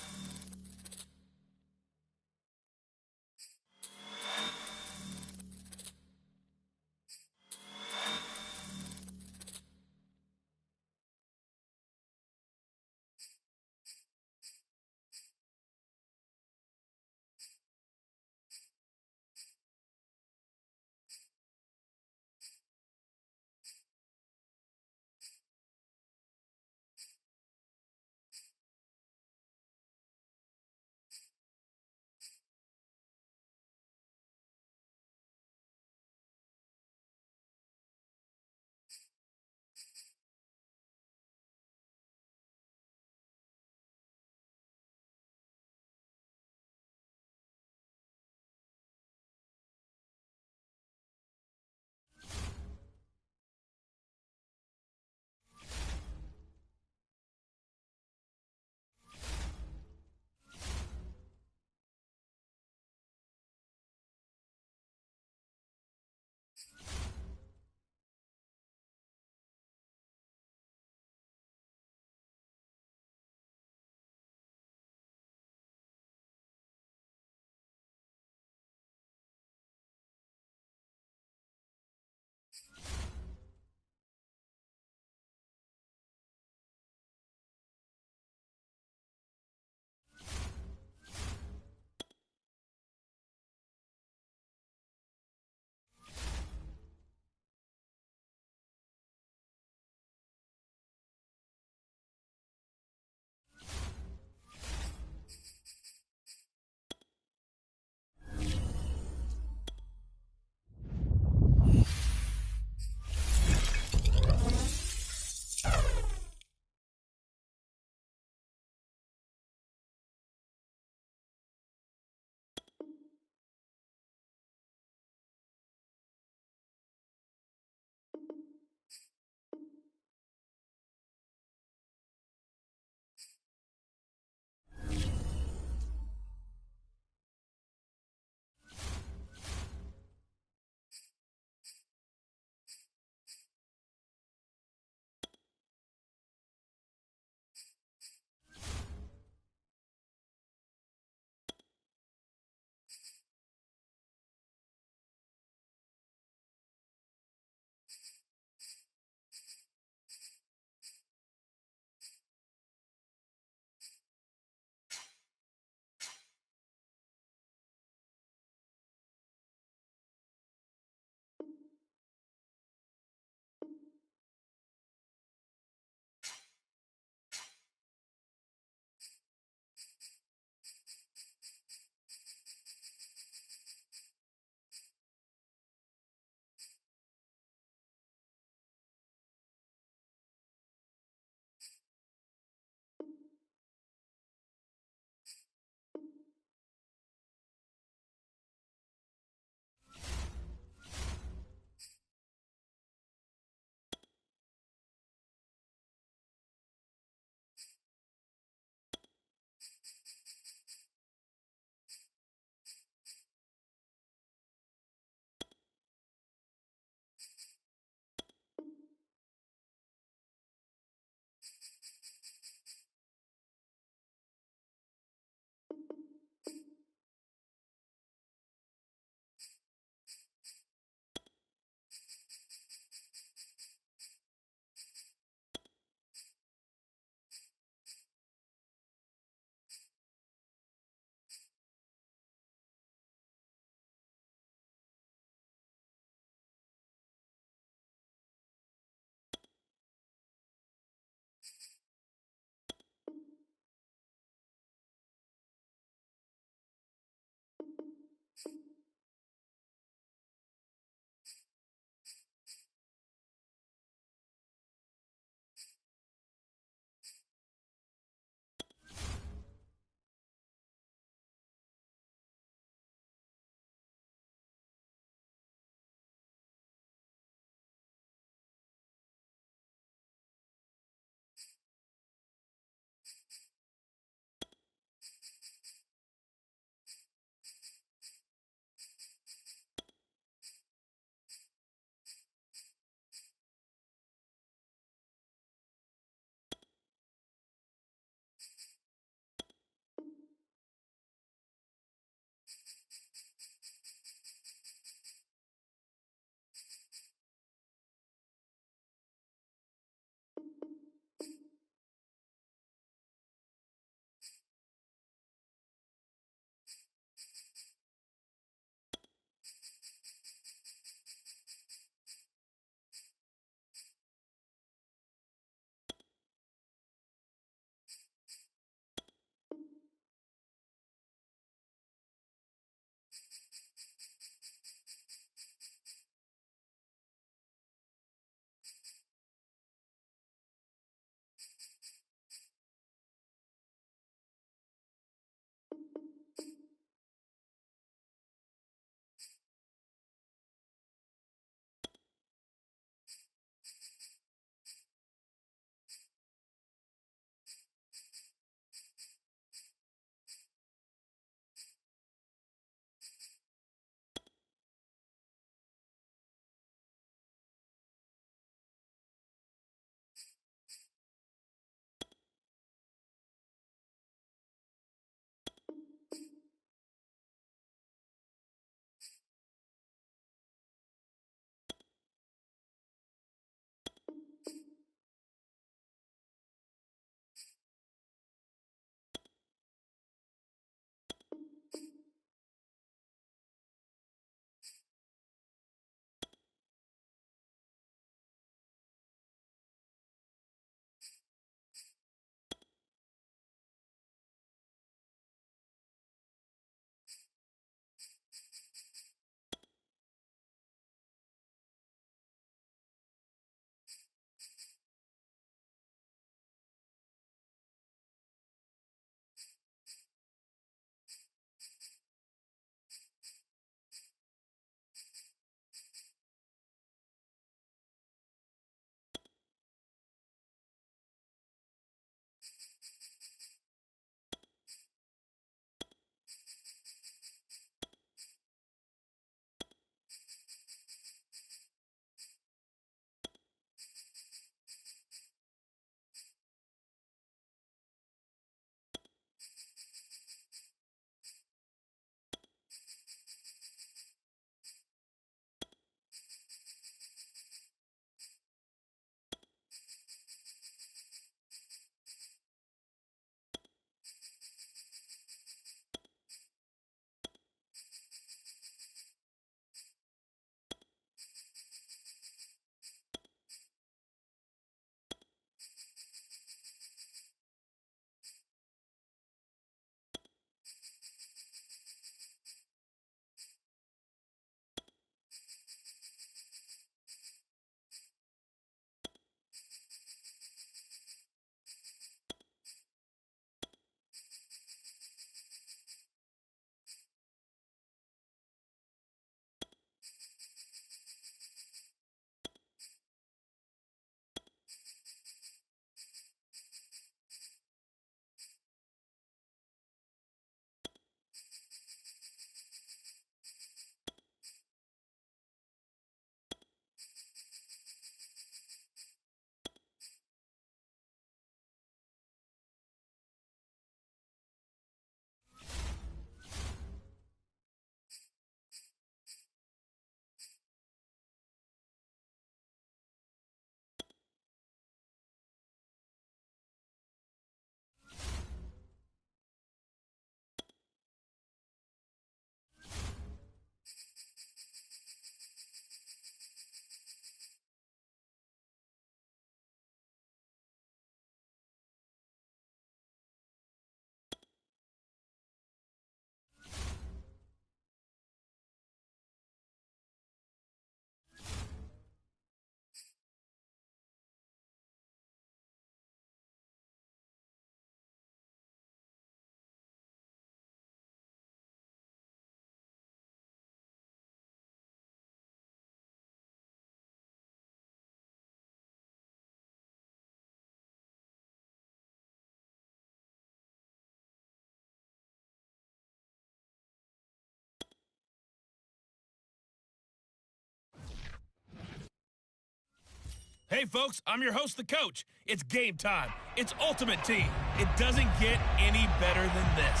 Hey, folks, I'm your host, the coach. It's game time. It's Ultimate Team. It doesn't get any better than this.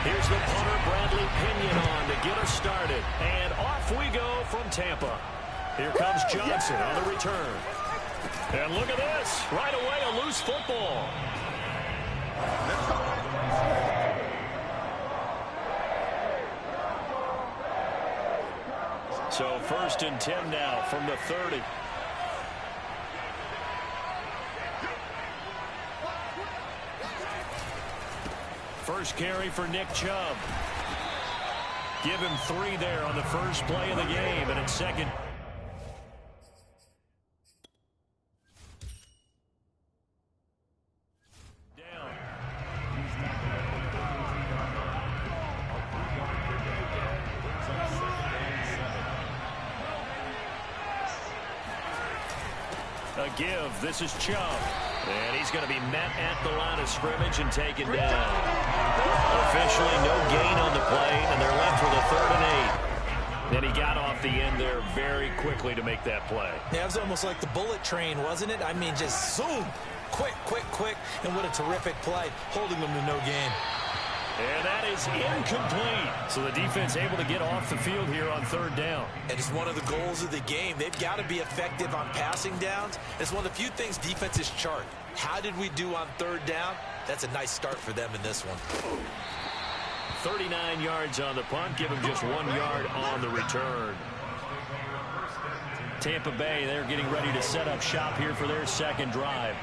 Here's the punter, Bradley Pinion, on to get us started. And off we go from Tampa. Here comes Johnson on the return. And look at this. Right away, a loose football. So 1st and 10 now from the 30. First carry for Nick Chubb. Give him 3 there on the first play of the game, and it's second. Down. A give. This is Chubb. And he's going to be met at the line of scrimmage and taken down. Officially no gain on the play, and they're left with a 3rd and 8. And he got off the end there very quickly to make that play.
Yeah, it was almost like the bullet train, wasn't it? I mean, just zoom. Quick, quick, quick. And what a terrific play, holding them to no gain.
And that is incomplete. So the defense able to get off the field here on 3rd down.
And it's one of the goals of the game. They've got to be effective on passing downs. It's one of the few things defenses chart. How did we do on 3rd down? That's a nice start for them in this one.
39 yards on the punt. Give him just 1 yard on the return. Tampa Bay, they're getting ready to set up shop here for their second drive.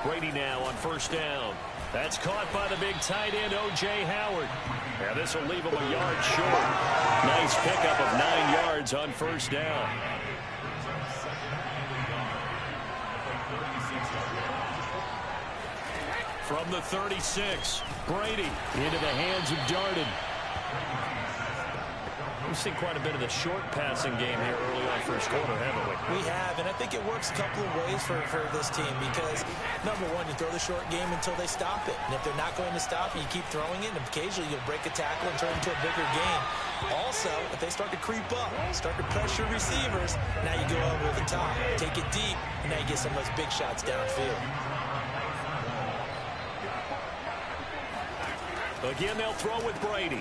Brady now on 1st down. That's caught by the big tight end, O.J. Howard. Now this will leave him a yard short. Nice pickup of 9 yards on 1st down. From the 36, Brady into the hands of Darden. We've seen quite a bit of the short passing game here early on 1st quarter, haven't we?
We have, and I think it works a couple of ways for this team because, number one, you throw the short game until they stop it. And if they're not going to stop it, you keep throwing it, and occasionally you'll break a tackle and turn it into a bigger game. Also, if they start to creep up, start to pressure receivers, now you go over the top, take it deep, and now you get some of those big shots downfield.
Again, they'll throw with Brady.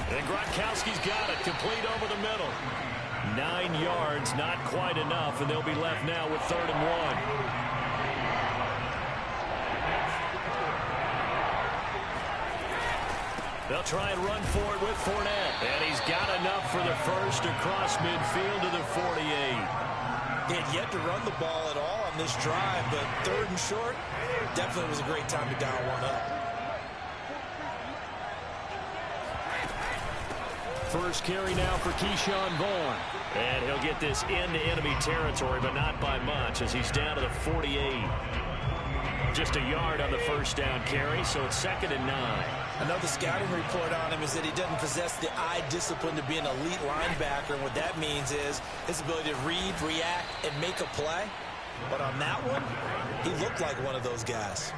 And Gronkowski's got it, complete over the middle. 9 yards, not quite enough, and they'll be left now with 3rd and 1. They'll try and run for it with Fournette. And he's got enough for the first across midfield to the 48.
They had yet to run the ball at all on this drive, but 3rd and short, definitely was a great time to dial one up.
First carry now for Keyshawn Vaughn. And he'll get this into enemy territory, but not by much as he's down to the 48. Just a yard on the 1st down carry, so it's 2nd and 9.
I know the scouting report on him is that he doesn't possess the eye discipline to be an elite linebacker, and what that means is his ability to read, react, and make a play. But on that one, he looked like one of those guys.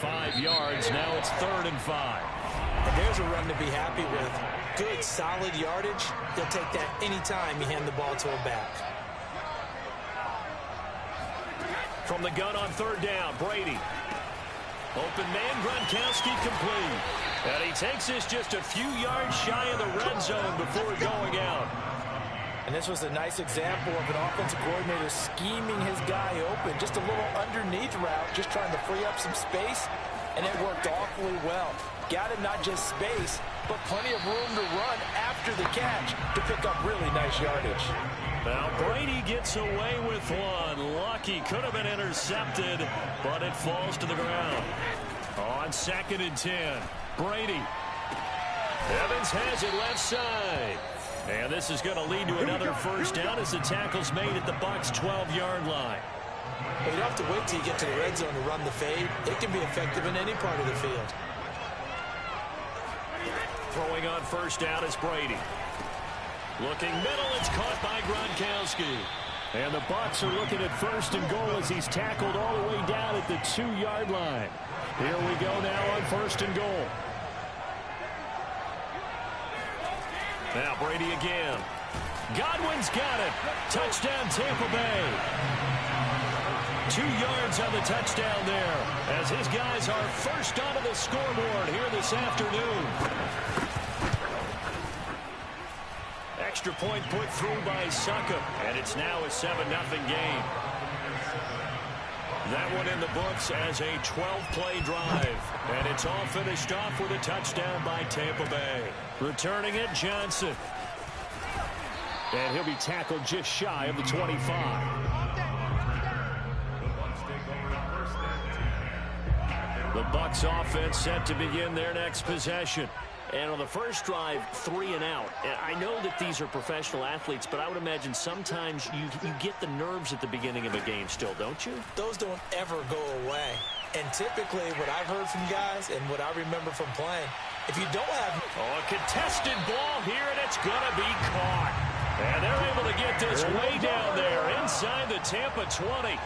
5 yards, now it's 3rd and 5.
And there's a run to be happy with. Good, solid yardage. He'll take that anytime you hand the ball to a back.
From the gun on 3rd down, Brady. Open man, Gronkowski complete. And he takes this just a few yards shy of the red zone before going out.
And this was a nice example of an offensive coordinator scheming his guy open. Just a little underneath route, just trying to free up some space. And it worked awfully well. Got him not just space, but plenty of room to run after the catch to pick up really nice yardage.
Now Brady gets away with one. Lucky, could have been intercepted, but it falls to the ground. On 2nd and 10, Brady. Evans has it left side. And this is going to lead to another 1st down as the tackle's made at the Bucs' 12-yard line.
Well, you don't have to wait till you get to the red zone to run the fade. It can be effective in any part of the field.
Throwing on 1st down is Brady. Looking middle, it's caught by Gronkowski.
And the Bucs are looking at first and goal as he's tackled all the way down at the 2-yard line. Here we go now on first and goal. Now Brady again. Godwin's got it. Touchdown Tampa Bay. 2 yards on the touchdown there as his guys are first onto the scoreboard here this afternoon. Extra point put through by Suckup, and it's now a 7-0 game. That one in the books as a 12-play drive, and it's all finished off with a touchdown by Tampa Bay. Returning it, Johnson. And he'll be tackled just shy of the 25. The Bucs offense set to begin their next possession. And on the first drive, 3 and out. And I know that these are professional athletes, but I would imagine sometimes you get the nerves at the beginning of a game still, don't you?
Those don't ever go away. And typically what I've heard from guys and what I remember from playing, if you don't have...
Oh, a contested ball here, and it's going to be caught. And they're able to get this way down there inside the Tampa 20.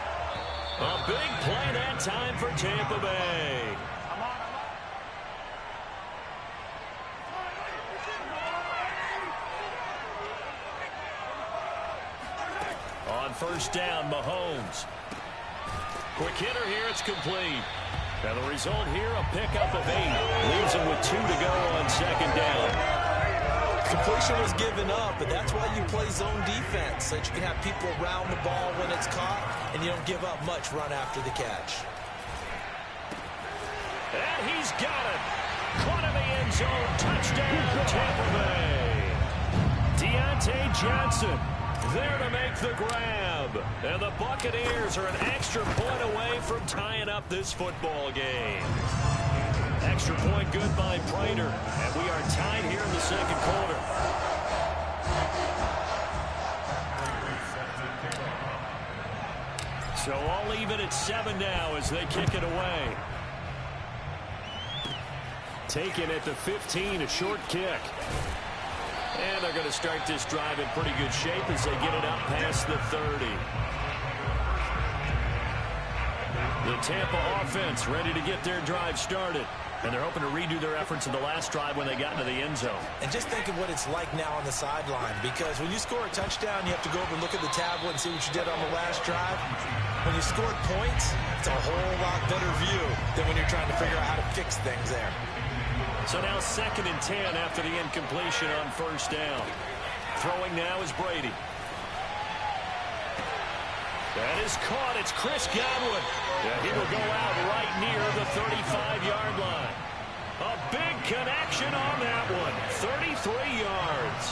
A big play that time for Tampa Bay. On first down, Mahomes. Quick hitter here, it's complete. And the result here, a pickup of 8. Leaves him with 2 to go on second down.
Completion was given up, but that's why you play zone defense, so that you can have people around the ball when it's caught, and you don't give up much run after the catch.
And he's got it. Caught in the end zone. Touchdown, Tampa Bay. Deontay Johnson there to make the grab. And the Buccaneers are an extra point away from tying up this football game. Extra point good by Prater. And we are tied here in the second quarter. So all even at 7 now as they kick it away. Taken at the 15, a short kick. And they're going to start this drive in pretty good shape as they get it up past the 30. The Tampa offense ready to get their drive started. And they're hoping to redo their efforts in the last drive when they got into the end zone.
And just think of what it's like now on the sideline, because when you score a touchdown, you have to go over and look at the tablet and see what you did on the last drive. When you scored points, it's a whole lot better view than when you're trying to figure out how to fix things there.
So now 2nd and 10 after the incompletion on first down. Throwing now is Brady. That is caught. It's Chris Godwin. Yeah, he will go out right near the 35-yard line. A big connection on that one. 33 yards.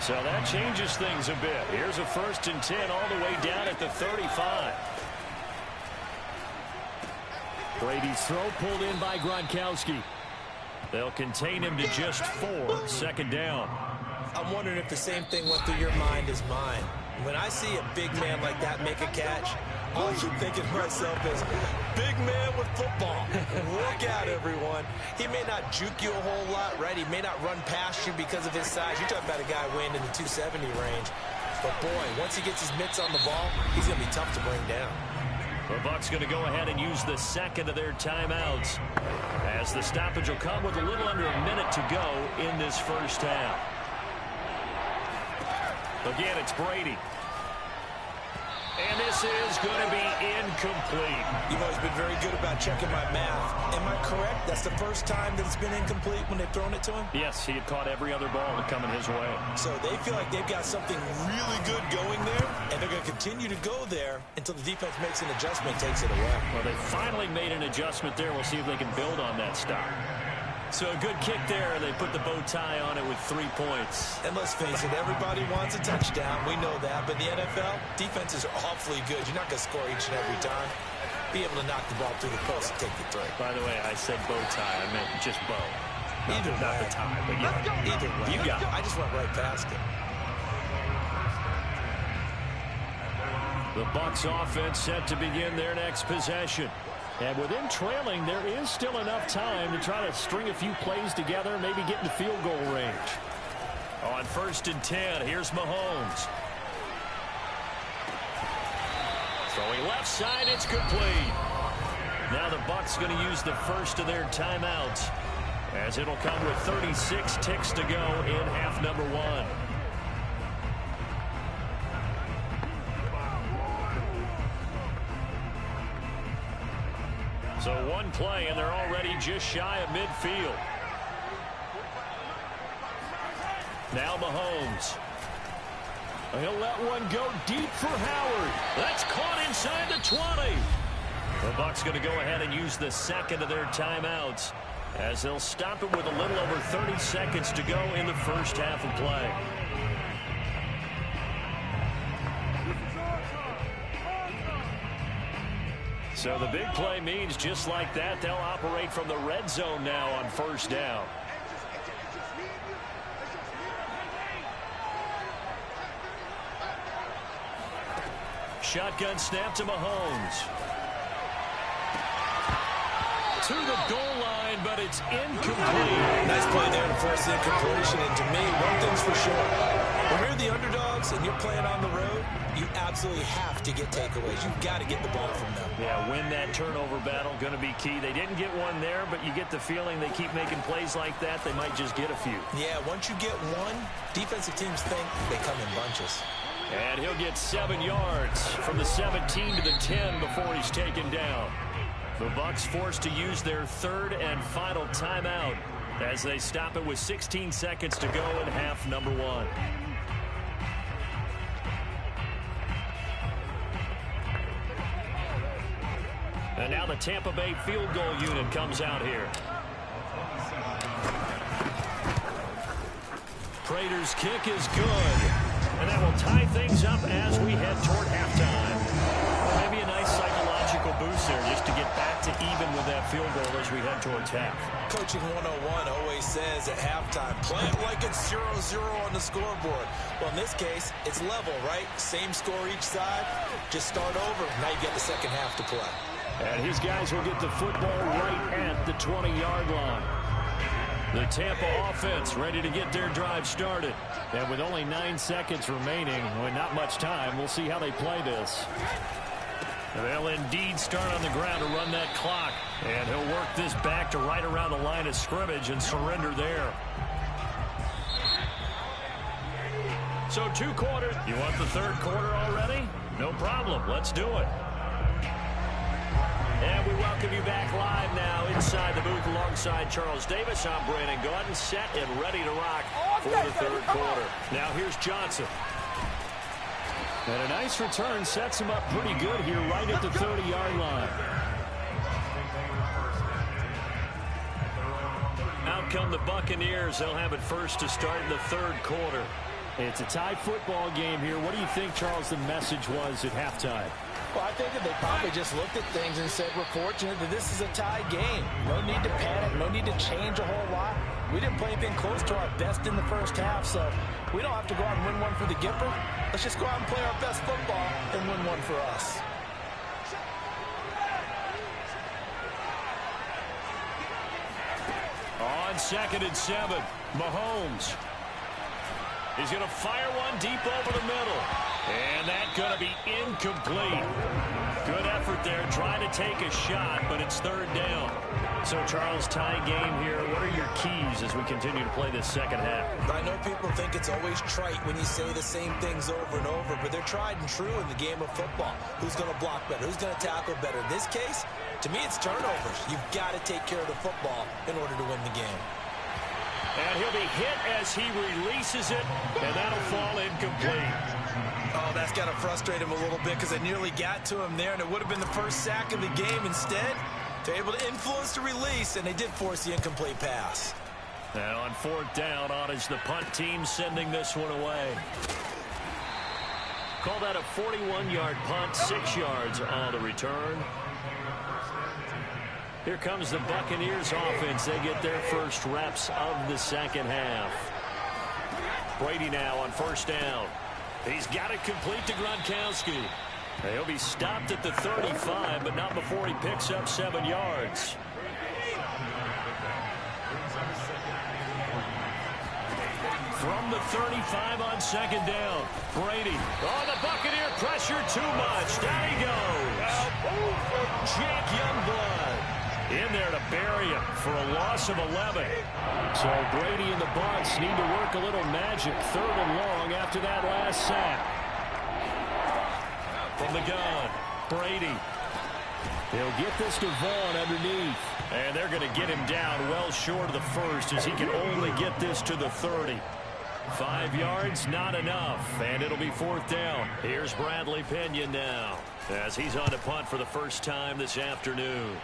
So that changes things a bit. Here's a 1st and 10 all the way down at the 35. Brady's throw pulled in by Gronkowski. They'll contain him to just 4. 2nd down.
I'm wondering if the same thing went through your mind as mine. When I see a big man like that make a catch, all I keep thinking to myself is, big man with football. Look out, everyone. He may not juke you a whole lot, right? He may not run past you because of his size. You're talking about a guy weighing in the 270 range. But, boy, once he gets his mitts on the ball, he's going to be tough to bring down.
The Bucs going to go ahead and use the second of their timeouts, as the stoppage will come with a little under a minute to go in this first half. Again, it's Brady. And this is going to be incomplete.
You've always been very good about checking my math. Am I correct? That's the first time that it's been incomplete when they've thrown it to him?
Yes, he had caught every other ball coming his way.
So they feel like they've got something really good going there, and they're going to continue to go there until the defense makes an adjustment, takes it away.
Well, they finally made an adjustment there. We'll see if they can build on that stop. So a good kick there. They put the bow tie on it with 3 points.
And let's face it, everybody wants a touchdown. We know that. But the NFL, defenses are awfully good. You're not going to score each and every time. Be able to knock the ball through the post and take the 3.
By the way, I said bow tie. I meant just bow. Not the tie, but
yeah. Either way.
You got it.
I just went right past it.
The Bucs offense set to begin their next possession. And with them trailing, there is still enough time to try to string a few plays together, maybe get into field goal range. On 1st and 10, here's Mahomes. Throwing left side, it's complete. Now the Bucs going to use the first of their timeouts, as it'll come with 36 ticks to go in half number 1. So one play, and they're already just shy of midfield. Now Mahomes. He'll let one go deep for Howard. That's caught inside the 20. The Bucs going to go ahead and use the second of their timeouts, as they'll stop it with a little over 30 seconds to go in the first half of play. So the big play means just like that, they'll operate from the red zone now on first down. Shotgun snap to Mahomes. To the goal line, but it's incomplete.
Nice play there to force the incompletion. And to me, one thing's for sure. When you're the underdogs and you're playing on the road, you absolutely have to get takeaways. You've got to get the ball from them.
Yeah, win that turnover battle, going to be key. They didn't get one there, but you get the feeling they keep making plays like that, they might just get a few.
Yeah, once you get one, defensive teams think they come in bunches.
And he'll get 7 yards from the 17 to the 10 before he's taken down. The Bucs forced to use their third and final timeout as they stop it with 16 seconds to go in half number 1. And now the Tampa Bay field goal unit comes out here. Prater's kick is good. And that will tie things up as we head toward halftime. Maybe a nice psychological boost there just to get back to even with that field goal as we head towards half.
Coaching 101 always says at halftime, play it like it's 0-0 on the scoreboard. Well, in this case, it's level, right? Same score each side. Just start over. Now you get the second half to play.
And his guys will get the football right at the 20-yard line. The Tampa offense ready to get their drive started. And with only 9 seconds remaining, with not much time, we'll see how they play this. They'll indeed start on the ground to run that clock. And he'll work this back to right around the line of scrimmage and surrender there. So 2 quarters. You want the third quarter already? No problem. Let's do it. And we welcome you back live now inside the booth alongside Charles Davis. I'm Brandon Gaudin, set and ready to rock for the third quarter. Now here's Johnson. And a nice return sets him up pretty good here right at the 30-yard line. Out come the Buccaneers. They'll have it first to start the third quarter. It's a tie football game here. What do you think, Charles, the message was at halftime?
Well, I think that they probably just looked at things and said, we're fortunate that this is a tie game. No need to panic, no need to change a whole lot. We didn't play anything close to our best in the first half, so we don't have to go out and win one for the Gipper. Let's just go out and play our best football and win one for us.
On 2nd and 7, Mahomes. He's going to fire one deep over the middle. And that's going to be incomplete. Good effort there, trying to take a shot, but it's third down. So, Charles, tie game here. What are your keys as we continue to play this second half?
I know people think it's always trite when you say the same things over and over, but they're tried and true in the game of football. Who's going to block better? Who's going to tackle better? In this case, to me, it's turnovers. You've got to take care of the football in order to win the game.
And he'll be hit as he releases it, and that'll fall incomplete.
Oh, that's got to frustrate him a little bit because they nearly got to him there, and it would have been the first sack of the game. Instead, they're able to influence the release, and they did force the incomplete pass.
And on 4th down, on is the punt team sending this one away. Call that a 41-yard punt, 6 yards on the return. Here comes the Buccaneers offense. They get their first reps of the second half. Brady now on 1st down. He's got it complete to Gronkowski. He'll be stopped at the 35, but not before he picks up 7 yards. from the 35 on second down. Brady. Oh, the Buccaneer pressure too much. Down he goes. Jake Youngblood in there to bury him for a loss of 11. So Brady and the Bucs need to work a little magic. 3rd and long after that last sack. From the gun, Brady. He'll get this to Vaughn underneath. And they're going to get him down well short of the first as he can only get this to the 30. 5 yards, not enough. And it'll be 4th down. Here's Bradley Pinion now as he's on to punt for the first time this afternoon.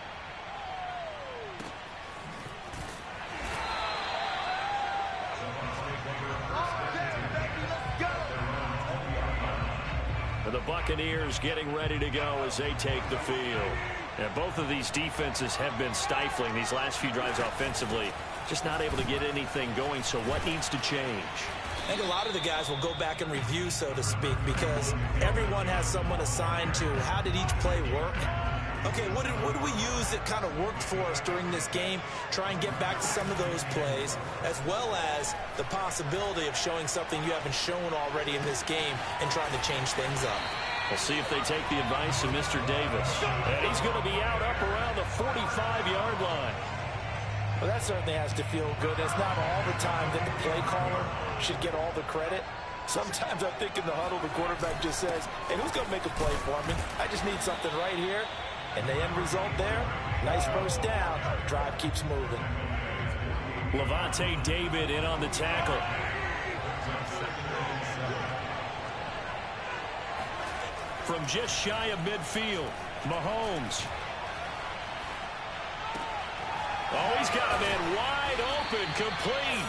The Buccaneers getting ready to go as they take the field. And both of these defenses have been stifling these last few drives offensively. Just not able to get anything going. So what needs to change?
I think a lot of the guys will go back and review, so to speak, because everyone has someone assigned to how did each play work. Okay, what did we use that kind of worked for us during this game? Try and get back to some of those plays, as well as the possibility of showing something you haven't shown already in this game and trying to change things up.
We'll see if they take the advice of Mr. Davis. And he's going to be out up around the 45-yard line.
Well, that certainly has to feel good. It's not all the time that the play caller should get all the credit. Sometimes I think in the huddle, the quarterback just says, hey, who's going to make a play for me? I just need something right here. And the end result there, nice first down. Drive keeps moving.
Levante David in on the tackle. From just shy of midfield, Mahomes. Oh, he's got a man wide open, complete.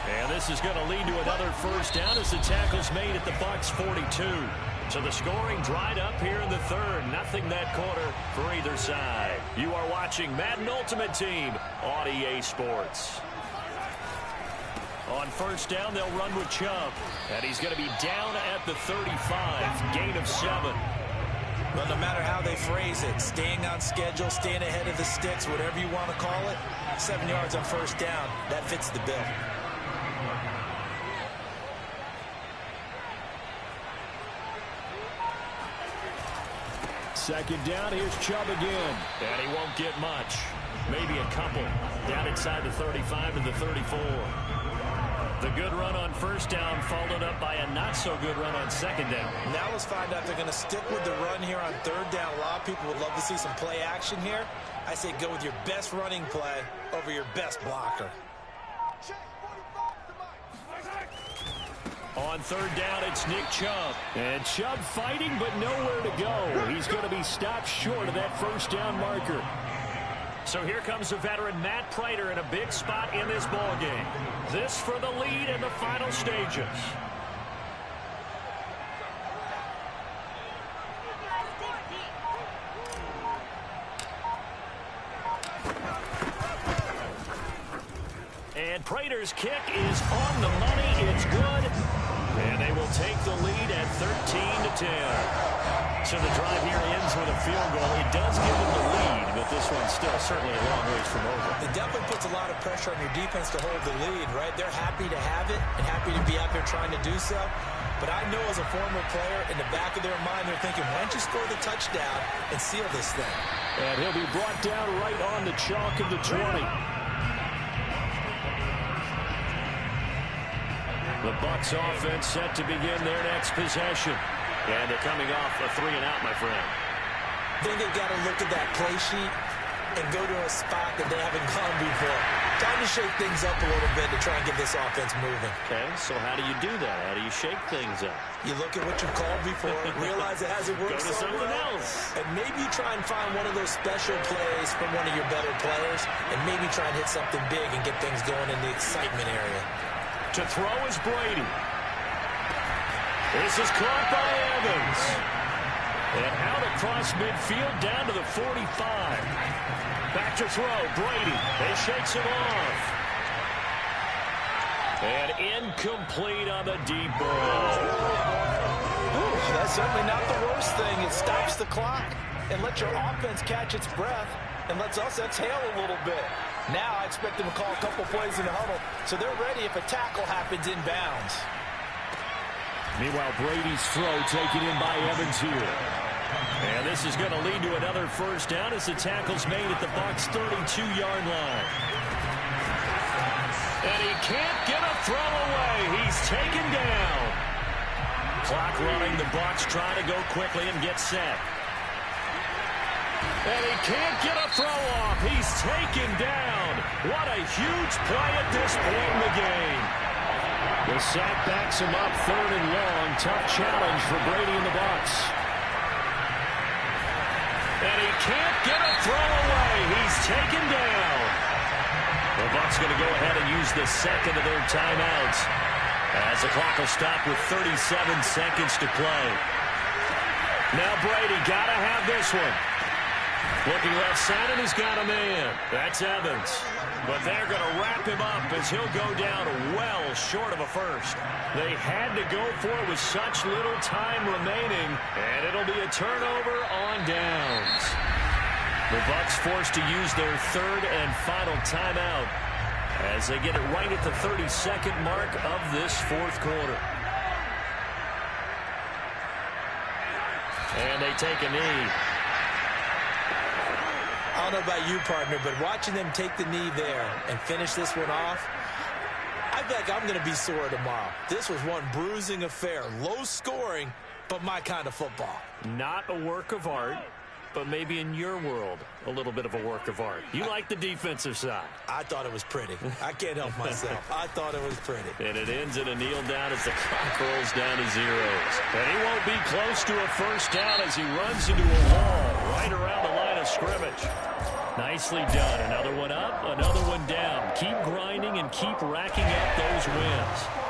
And this is going to lead to another first down as the tackle's made at the Bucs 42. So the scoring dried up here in the 3rd. Nothing that quarter for either side. You are watching Madden Ultimate Team on EA Sports. On first down, they'll run with Chubb. And he's going to be down at the 35. Gain of 7.
Well, no matter how they phrase it, staying on schedule, staying ahead of the sticks, whatever you want to call it, 7 yards on first down, that fits the bill.
Second down, here's Chubb again. And he won't get much. Maybe a couple. Down inside the 35 to the 34. The good run on first down followed up by a not-so-good run on second down.
Now let's find out if they're going to stick with the run here on 3rd down. A lot of people would love to see some play action here. I say go with your best running play over your best blocker.
On 3rd down, it's Nick Chubb. And Chubb fighting, but nowhere to go. He's going to be stopped short of that first down marker. So here comes the veteran Matt Prater in a big spot in this ballgame. This for the lead in the final stages. And Prater's kick is on the money. It's good. And they will take the lead at 13-10. So the drive here ends with a field goal. It does give them the lead, but this one's still certainly a long ways from over.
It definitely puts a lot of pressure on your defense to hold the lead, right? They're happy to have it and happy to be out there trying to do so. But I know as a former player, in the back of their mind, they're thinking, why don't you score the touchdown and seal this thing?
And he'll be brought down right on the chalk of the 20. The Bucs offense set to begin their next possession. And they're coming off a 3-and-out, my friend.
I think they've got to look at that play sheet and go to a spot that they haven't gone before. Time to shake things up a little bit to try and get this offense moving.
Okay, so how do you do that? How do you shake things up?
You look at what you've called before, realize it hasn't worked
Go to
so
something
well,
else.
and maybe you try and find one of those special plays from one of your better players, and maybe try and hit something big and get things going in the excitement area.
To throw is Brady. This is caught by Evans. And out across midfield down to the 45. Back to throw, Brady. He shakes him off. And incomplete on the deep ball.
Ooh, that's certainly not the worst thing. It stops the clock and lets your offense catch its breath and lets us exhale a little bit.
Now I expect them to call a couple plays in the huddle, so they're ready if a tackle happens inbounds.
Meanwhile, Brady's throw taken in by Evans here. And this is going to lead to another first down as the tackle's made at the Bucs' 32-yard line. And he can't get a throw away. He's taken down. Clock running. The Bucs trying to go quickly and get set. And he can't get a throw off. He's taken down. What a huge play at this point in the game. The sack backs him up, 3rd and long. Tough challenge for Brady and the Bucs. And he can't get a throw away. He's taken down. The Bucs going to go ahead and use the second of their timeouts as the clock will stop with 37 seconds to play. Now Brady got to have this one. Looking left side, and he's got a man. That's Evans. But they're going to wrap him up as he'll go down well short of a first. They had to go for it with such little time remaining, and it'll be a turnover on downs. The Bucs forced to use their 3rd and final timeout as they get it right at the 32nd mark of this 4th quarter. And they take a knee.
I don't know about you, partner, but watching them take the knee there and finish this one off, I feel like I'm going to be sore tomorrow. This was one bruising affair. Low scoring, but my kind of football.
Not a work of art, but maybe in your world, a little bit of a work of art. You like the defensive side.
I thought it was pretty. I can't help myself. I thought it was pretty.
And it ends in a kneel down as the clock rolls down to zeros. And he won't be close to a first down as he runs into a wall right around the line of scrimmage. Nicely done. Another one up, another one down. Keep grinding and keep racking up those wins.